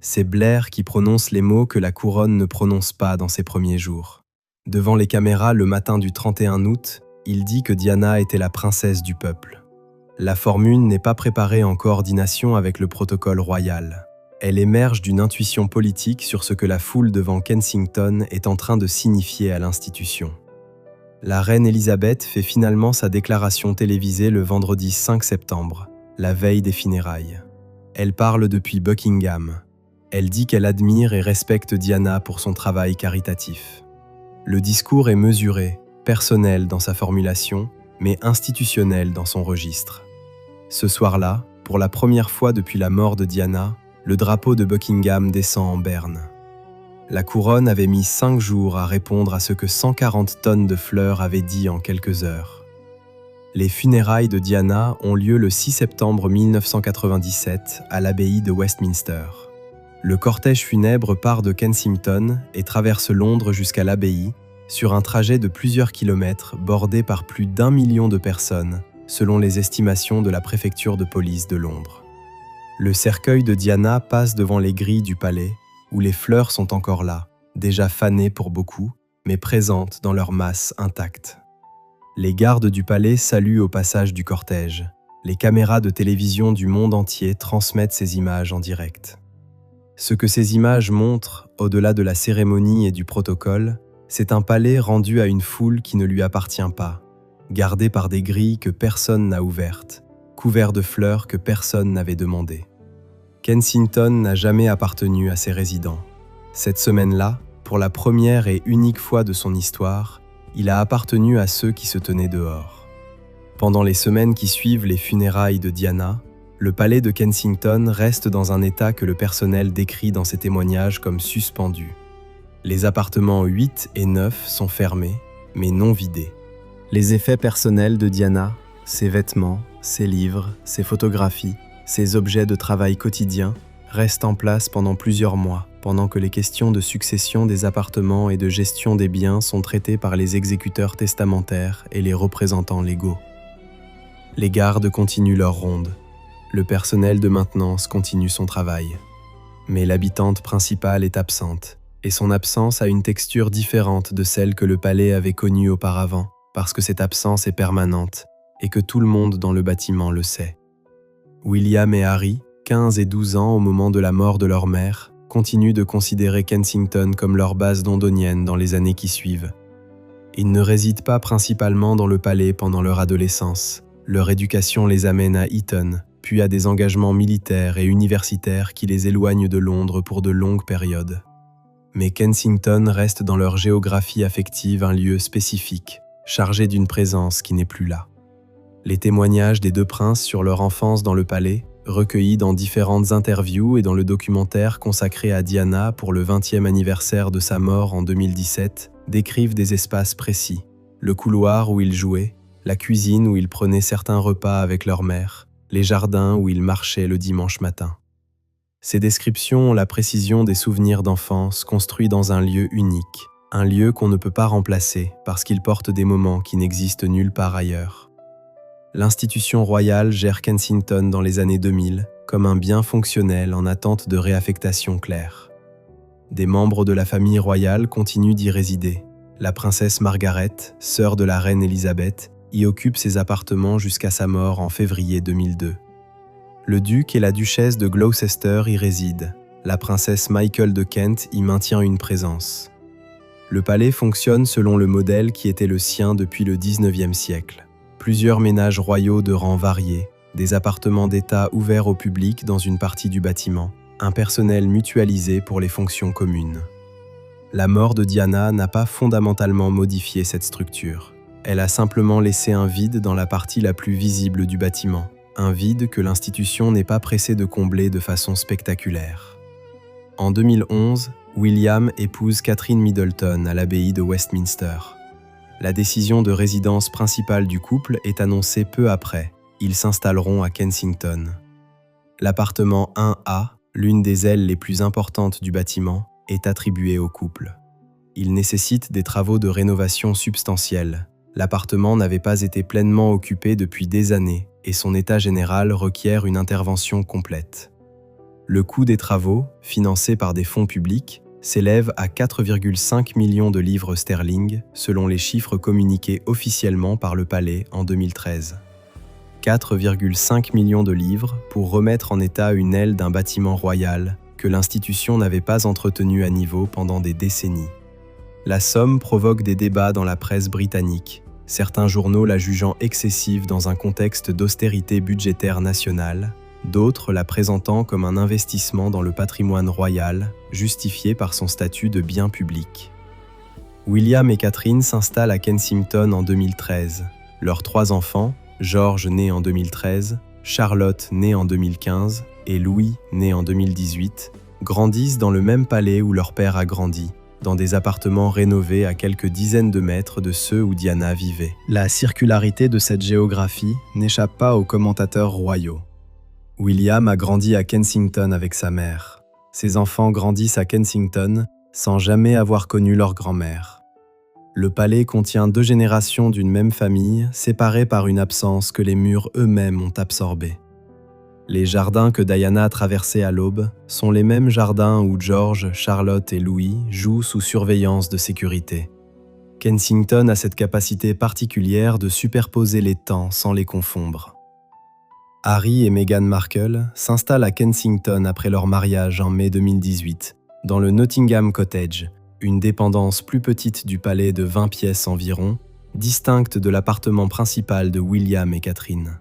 C'est Blair qui prononce les mots que la couronne ne prononce pas dans ses premiers jours. Devant les caméras le matin du 31 août, il dit que Diana était la princesse du peuple. La formule n'est pas préparée en coordination avec le protocole royal. Elle émerge d'une intuition politique sur ce que la foule devant Kensington est en train de signifier à l'institution. La reine Elisabeth fait finalement sa déclaration télévisée le vendredi 5 septembre, la veille des funérailles. Elle parle depuis Buckingham. Elle dit qu'elle admire et respecte Diana pour son travail caritatif. Le discours est mesuré, personnel dans sa formulation, mais institutionnel dans son registre. Ce soir-là, pour la première fois depuis la mort de Diana, le drapeau de Buckingham descend en berne. La couronne avait mis 5 jours à répondre à ce que 140 tonnes de fleurs avaient dit en quelques heures. Les funérailles de Diana ont lieu le 6 septembre 1997 à l'abbaye de Westminster. Le cortège funèbre part de Kensington et traverse Londres jusqu'à l'abbaye, sur un trajet de plusieurs kilomètres bordé par plus d'1 million de personnes, selon les estimations de la préfecture de police de Londres. Le cercueil de Diana passe devant les grilles du palais, où les fleurs sont encore là, déjà fanées pour beaucoup, mais présentes dans leur masse intacte. Les gardes du palais saluent au passage du cortège. Les caméras de télévision du monde entier transmettent ces images en direct. Ce que ces images montrent, au-delà de la cérémonie et du protocole, c'est un palais rendu à une foule qui ne lui appartient pas, gardé par des grilles que personne n'a ouvertes, couvert de fleurs que personne n'avait demandées. Kensington n'a jamais appartenu à ses résidents. Cette semaine-là, pour la première et unique fois de son histoire, il a appartenu à ceux qui se tenaient dehors. Pendant les semaines qui suivent les funérailles de Diana, le palais de Kensington reste dans un état que le personnel décrit dans ses témoignages comme suspendu. Les appartements 8 et 9 sont fermés, mais non vidés. Les effets personnels de Diana, ses vêtements, ses livres, ses photographies, ses objets de travail quotidien, restent en place pendant plusieurs mois, pendant que les questions de succession des appartements et de gestion des biens sont traitées par les exécuteurs testamentaires et les représentants légaux. Les gardes continuent leur ronde. Le personnel de maintenance continue son travail. Mais l'habitante principale est absente, et son absence a une texture différente de celle que le palais avait connue auparavant, parce que cette absence est permanente, et que tout le monde dans le bâtiment le sait. William et Harry, 15 et 12 ans au moment de la mort de leur mère, continuent de considérer Kensington comme leur base londonienne dans les années qui suivent. Ils ne résident pas principalement dans le palais pendant leur adolescence. Leur éducation les amène à Eton, puis à des engagements militaires et universitaires qui les éloignent de Londres pour de longues périodes. Mais Kensington reste dans leur géographie affective un lieu spécifique, chargé d'une présence qui n'est plus là. Les témoignages des deux princes sur leur enfance dans le palais, recueillis dans différentes interviews et dans le documentaire consacré à Diana pour le 20e anniversaire de sa mort en 2017, décrivent des espaces précis. Le couloir où ils jouaient, la cuisine où ils prenaient certains repas avec leur mère, les jardins où ils marchaient le dimanche matin. Ces descriptions ont la précision des souvenirs d'enfance construits dans un lieu unique, un lieu qu'on ne peut pas remplacer parce qu'il porte des moments qui n'existent nulle part ailleurs. L'institution royale gère Kensington dans les années 2000 comme un bien fonctionnel en attente de réaffectation claire. Des membres de la famille royale continuent d'y résider. La princesse Margaret, sœur de la reine Elisabeth, y occupe ses appartements jusqu'à sa mort en février 2002. Le duc et la duchesse de Gloucester y résident. La princesse Michael de Kent y maintient une présence. Le palais fonctionne selon le modèle qui était le sien depuis le XIXe siècle. Plusieurs ménages royaux de rang variés, des appartements d'État ouverts au public dans une partie du bâtiment, un personnel mutualisé pour les fonctions communes. La mort de Diana n'a pas fondamentalement modifié cette structure. Elle a simplement laissé un vide dans la partie la plus visible du bâtiment, un vide que l'institution n'est pas pressée de combler de façon spectaculaire. En 2011, William épouse Catherine Middleton à l'abbaye de Westminster. La décision de résidence principale du couple est annoncée peu après. Ils s'installeront à Kensington. L'appartement 1A, l'une des ailes les plus importantes du bâtiment, est attribué au couple. Il nécessite des travaux de rénovation substantiels. L'appartement n'avait pas été pleinement occupé depuis des années et son état général requiert une intervention complète. Le coût des travaux, financés par des fonds publics, s'élève à 4,5 millions de livres sterling, selon les chiffres communiqués officiellement par le palais en 2013. 4,5 millions de livres pour remettre en état une aile d'un bâtiment royal que l'institution n'avait pas entretenu à niveau pendant des décennies. La somme provoque des débats dans la presse britannique, certains journaux la jugeant excessive dans un contexte d'austérité budgétaire nationale, d'autres la présentant comme un investissement dans le patrimoine royal, justifié par son statut de bien public. William et Catherine s'installent à Kensington en 2013. Leurs 3 enfants, George né en 2013, Charlotte née en 2015 et Louis né en 2018, grandissent dans le même palais où leur père a grandi, dans des appartements rénovés à quelques dizaines de mètres de ceux où Diana vivait. La circularité de cette géographie n'échappe pas aux commentateurs royaux. William a grandi à Kensington avec sa mère. Ses enfants grandissent à Kensington sans jamais avoir connu leur grand-mère. Le palais contient 2 générations d'une même famille, séparées par une absence que les murs eux-mêmes ont absorbée. Les jardins que Diana a traversés à l'aube sont les mêmes jardins où George, Charlotte et Louis jouent sous surveillance de sécurité. Kensington a cette capacité particulière de superposer les temps sans les confondre. Harry et Meghan Markle s'installent à Kensington après leur mariage en mai 2018, dans le Nottingham Cottage, une dépendance plus petite du palais de 20 pièces environ, distincte de l'appartement principal de William et Catherine.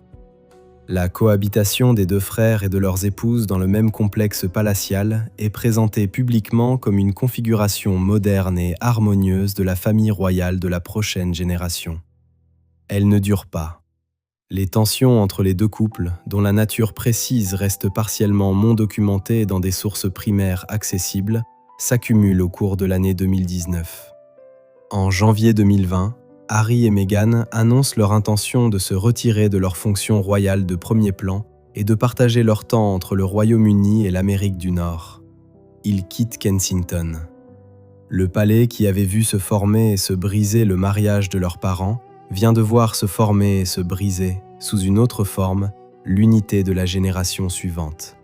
La cohabitation des deux frères et de leurs épouses dans le même complexe palatial est présentée publiquement comme une configuration moderne et harmonieuse de la famille royale de la prochaine génération. Elle ne dure pas. Les tensions entre les deux couples, dont la nature précise reste partiellement non documentée dans des sources primaires accessibles, s'accumulent au cours de l'année 2019. En janvier 2020, Harry et Meghan annoncent leur intention de se retirer de leurs fonctions royales de premier plan et de partager leur temps entre le Royaume-Uni et l'Amérique du Nord. Ils quittent Kensington. Le palais qui avait vu se former et se briser le mariage de leurs parents vient de voir se former et se briser, sous une autre forme, l'unité de la génération suivante.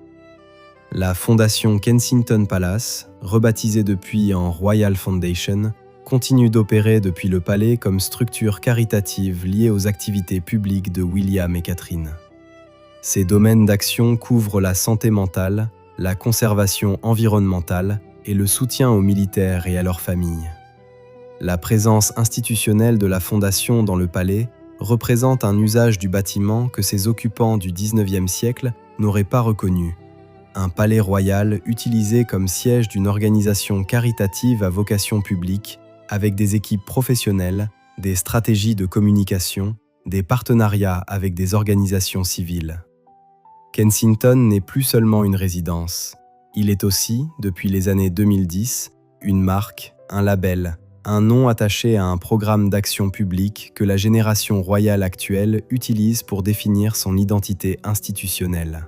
La fondation Kensington Palace, rebaptisée depuis en Royal Foundation, continue d'opérer depuis le palais comme structure caritative liée aux activités publiques de William et Catherine. Ces domaines d'action couvrent la santé mentale, la conservation environnementale et le soutien aux militaires et à leurs familles. La présence institutionnelle de la Fondation dans le palais représente un usage du bâtiment que ses occupants du XIXe siècle n'auraient pas reconnu. Un palais royal utilisé comme siège d'une organisation caritative à vocation publique, avec des équipes professionnelles, des stratégies de communication, des partenariats avec des organisations civiles. Kensington n'est plus seulement une résidence. Il est aussi, depuis les années 2010, une marque, un label, un nom attaché à un programme d'action publique que la génération royale actuelle utilise pour définir son identité institutionnelle.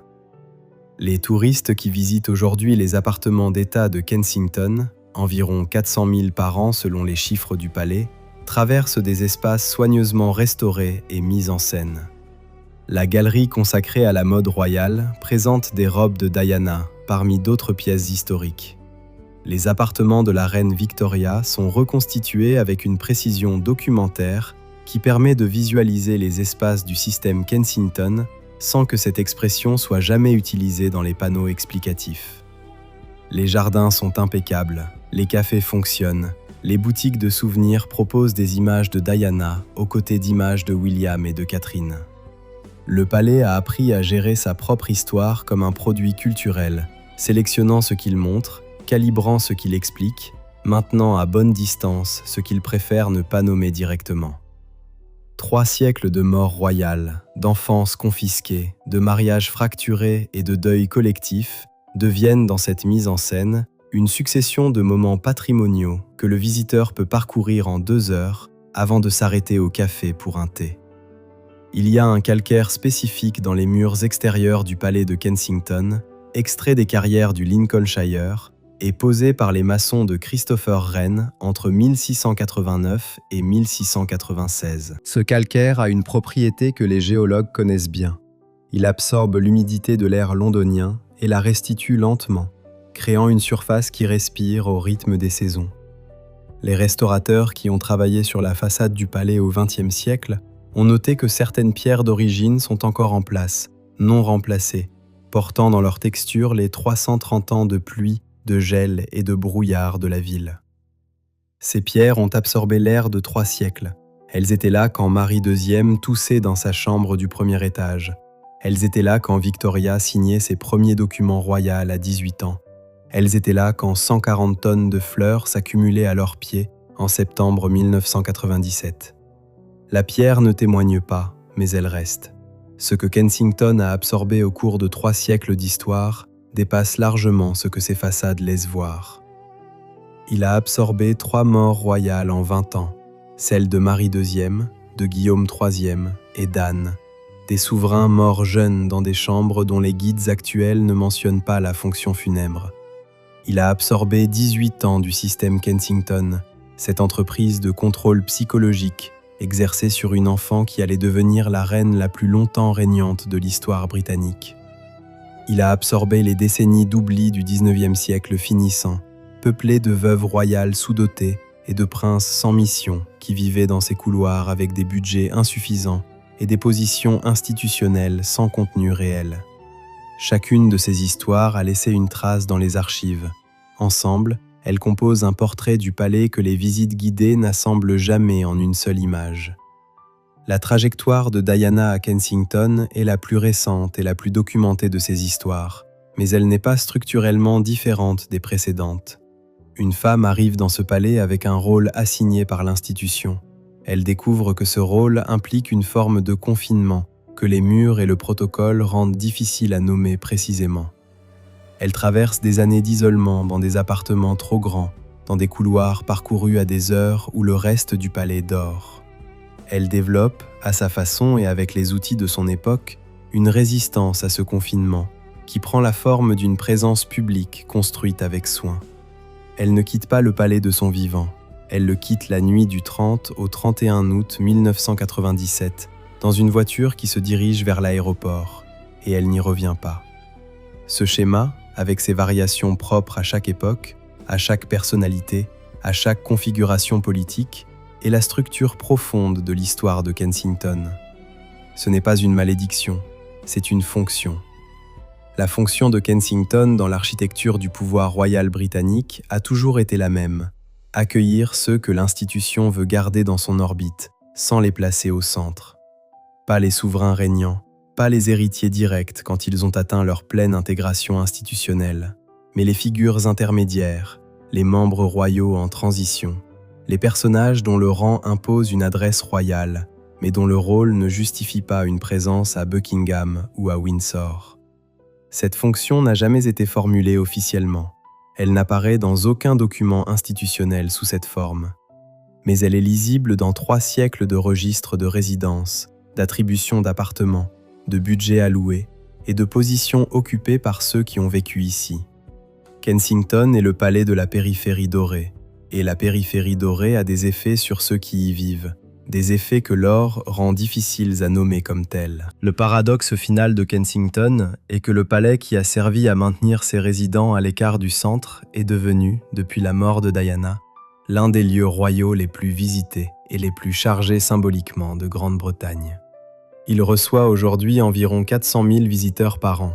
Les touristes qui visitent aujourd'hui les appartements d'État de Kensington, environ 400 000 par an selon les chiffres du palais, traversent des espaces soigneusement restaurés et mis en scène. La galerie consacrée à la mode royale présente des robes de Diana, parmi d'autres pièces historiques. Les appartements de la reine Victoria sont reconstitués avec une précision documentaire qui permet de visualiser les espaces du système Kensington sans que cette expression soit jamais utilisée dans les panneaux explicatifs. Les jardins sont impeccables, les cafés fonctionnent, les boutiques de souvenirs proposent des images de Diana aux côtés d'images de William et de Catherine. Le palais a appris à gérer sa propre histoire comme un produit culturel, sélectionnant ce qu'il montre, calibrant ce qu'il explique, maintenant à bonne distance ce qu'il préfère ne pas nommer directement. 3 siècles de mort royale, d'enfance confisquée, de mariages fracturés et de deuil collectif deviennent dans cette mise en scène une succession de moments patrimoniaux que le visiteur peut parcourir en 2 heures avant de s'arrêter au café pour un thé. Il y a un calcaire spécifique dans les murs extérieurs du palais de Kensington, extrait des carrières du Lincolnshire, et posé par les maçons de Christopher Wren entre 1689 et 1696. Ce calcaire a une propriété que les géologues connaissent bien. Il absorbe l'humidité de l'air londonien et la restitue lentement, créant une surface qui respire au rythme des saisons. Les restaurateurs qui ont travaillé sur la façade du palais au XXe siècle ont noté que certaines pierres d'origine sont encore en place, non remplacées, portant dans leur texture les 330 ans de pluie, de gel et de brouillard de la ville. Ces pierres ont absorbé l'air de 3 siècles. Elles étaient là quand Marie II toussait dans sa chambre du premier étage. Elles étaient là quand Victoria signait ses premiers documents royaux à 18 ans. Elles étaient là quand 140 tonnes de fleurs s'accumulaient à leurs pieds en septembre 1997. La pierre ne témoigne pas, mais elle reste. Ce que Kensington a absorbé au cours de 3 siècles d'histoire dépasse largement ce que ses façades laissent voir. Il a absorbé 3 morts royales en 20 ans, celles de Marie II, de Guillaume III et d'Anne, des souverains morts jeunes dans des chambres dont les guides actuels ne mentionnent pas la fonction funèbre. Il a absorbé 18 ans du système Kensington, cette entreprise de contrôle psychologique exercée sur une enfant qui allait devenir la reine la plus longtemps régnante de l'histoire britannique. Il a absorbé les décennies d'oubli du XIXe siècle finissant, peuplées de veuves royales sous-dotées et de princes sans mission qui vivaient dans ces couloirs avec des budgets insuffisants et des positions institutionnelles sans contenu réel. Chacune de ces histoires a laissé une trace dans les archives. Ensemble, elles composent un portrait du palais que les visites guidées n'assemblent jamais en une seule image. La trajectoire de Diana à Kensington est la plus récente et la plus documentée de ces histoires, mais elle n'est pas structurellement différente des précédentes. Une femme arrive dans ce palais avec un rôle assigné par l'institution. Elle découvre que ce rôle implique une forme de confinement que les murs et le protocole rendent difficile à nommer précisément. Elle traverse des années d'isolement dans des appartements trop grands, dans des couloirs parcourus à des heures où le reste du palais dort. Elle développe, à sa façon et avec les outils de son époque, une résistance à ce confinement qui prend la forme d'une présence publique construite avec soin. Elle ne quitte pas le palais de son vivant. Elle le quitte la nuit du 30 au 31 août 1997 dans une voiture qui se dirige vers l'aéroport, et elle n'y revient pas. Ce schéma, avec ses variations propres à chaque époque, à chaque personnalité, à chaque configuration politique, est la structure profonde de l'histoire de Kensington. Ce n'est pas une malédiction, c'est une fonction. La fonction de Kensington dans l'architecture du pouvoir royal britannique a toujours été la même: accueillir ceux que l'institution veut garder dans son orbite, sans les placer au centre. Pas les souverains régnants, pas les héritiers directs quand ils ont atteint leur pleine intégration institutionnelle, mais les figures intermédiaires, les membres royaux en transition, les personnages dont le rang impose une adresse royale, mais dont le rôle ne justifie pas une présence à Buckingham ou à Windsor. Cette fonction n'a jamais été formulée officiellement. Elle n'apparaît dans aucun document institutionnel sous cette forme. Mais elle est lisible dans 3 siècles de registres de résidence, d'attribution d'appartements, de budgets alloués et de positions occupées par ceux qui ont vécu ici. Kensington est le palais de la périphérie dorée, et la périphérie dorée a des effets sur ceux qui y vivent, des effets que l'or rend difficiles à nommer comme tels. Le paradoxe final de Kensington est que le palais qui a servi à maintenir ses résidents à l'écart du centre est devenu, depuis la mort de Diana, l'un des lieux royaux les plus visités et les plus chargés symboliquement de Grande-Bretagne. Il reçoit aujourd'hui environ 400 000 visiteurs par an.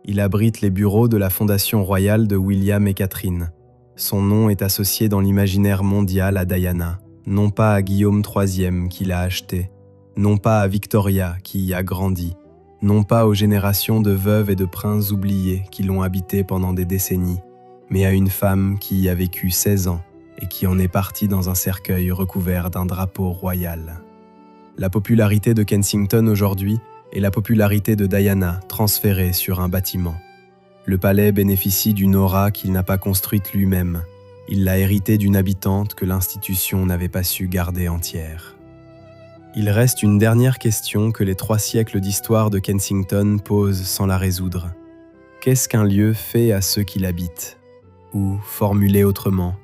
Il abrite les bureaux de la Fondation royale de William et Catherine. Son nom est associé dans l'imaginaire mondial à Diana, non pas à Guillaume III qui l'a acheté, non pas à Victoria qui y a grandi, non pas aux générations de veuves et de princes oubliés qui l'ont habité pendant des décennies, mais à une femme qui y a vécu 16 ans et qui en est partie dans un cercueil recouvert d'un drapeau royal. La popularité de Kensington aujourd'hui est la popularité de Diana transférée sur un bâtiment. Le palais bénéficie d'une aura qu'il n'a pas construite lui-même. Il l'a héritée d'une habitante que l'institution n'avait pas su garder entière. Il reste une dernière question que les 3 siècles d'histoire de Kensington posent sans la résoudre. Qu'est-ce qu'un lieu fait à ceux qui l'habitent ? Ou, formulé autrement,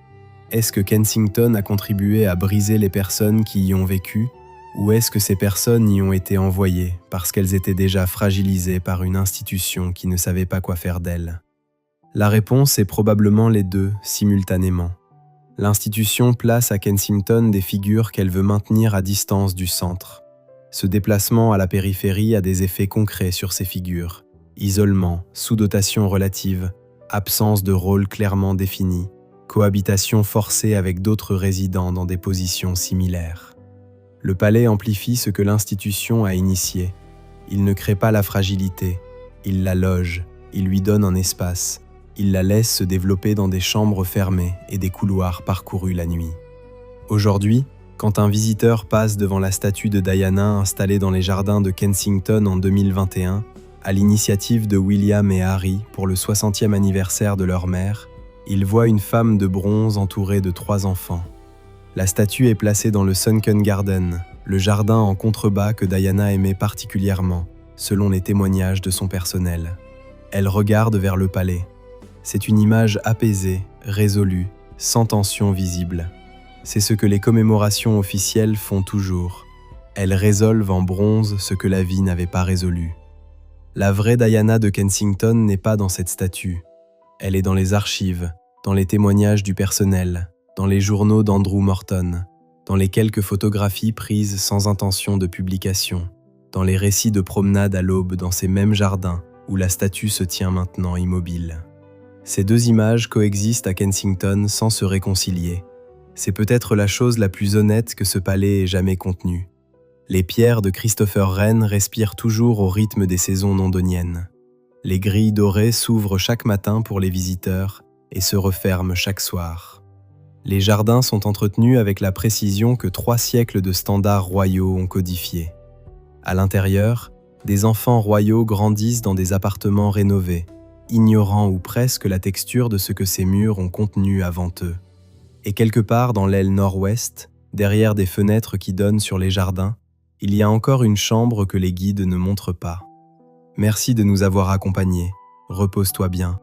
est-ce que Kensington a contribué à briser les personnes qui y ont vécu ? Ou est-ce que ces personnes y ont été envoyées parce qu'elles étaient déjà fragilisées par une institution qui ne savait pas quoi faire d'elles ? La réponse est probablement les deux, simultanément. L'institution place à Kensington des figures qu'elle veut maintenir à distance du centre. Ce déplacement à la périphérie a des effets concrets sur ces figures. Isolement, sous-dotation relative, absence de rôle clairement défini, cohabitation forcée avec d'autres résidents dans des positions similaires. Le palais amplifie ce que l'institution a initié. Il ne crée pas la fragilité, il la loge, il lui donne un espace, il la laisse se développer dans des chambres fermées et des couloirs parcourus la nuit. Aujourd'hui, quand un visiteur passe devant la statue de Diana installée dans les jardins de Kensington en 2021, à l'initiative de William et Harry pour le 60e anniversaire de leur mère, il voit une femme de bronze entourée de 3 enfants. La statue est placée dans le Sunken Garden, le jardin en contrebas que Diana aimait particulièrement, selon les témoignages de son personnel. Elle regarde vers le palais. C'est une image apaisée, résolue, sans tension visible. C'est ce que les commémorations officielles font toujours. Elles résolvent en bronze ce que la vie n'avait pas résolu. La vraie Diana de Kensington n'est pas dans cette statue. Elle est dans les archives, dans les témoignages du personnel, dans les journaux d'Andrew Morton, dans les quelques photographies prises sans intention de publication. dans les récits de promenade à l'aube dans ces mêmes jardins où la statue se tient maintenant immobile. Ces deux images coexistent à Kensington sans se réconcilier. C'est peut-être la chose la plus honnête que ce palais ait jamais contenue. Les pierres de Christopher Wren respirent toujours au rythme des saisons londoniennes. Les grilles dorées s'ouvrent chaque matin pour les visiteurs et se referment chaque soir. Les jardins sont entretenus avec la précision que 3 siècles de standards royaux ont codifié. À l'intérieur, des enfants royaux grandissent dans des appartements rénovés, ignorant ou presque la texture de ce que ces murs ont contenu avant eux. Et quelque part dans l'aile nord-ouest, derrière des fenêtres qui donnent sur les jardins, il y a encore une chambre que les guides ne montrent pas. Merci de nous avoir accompagnés. Repose-toi bien.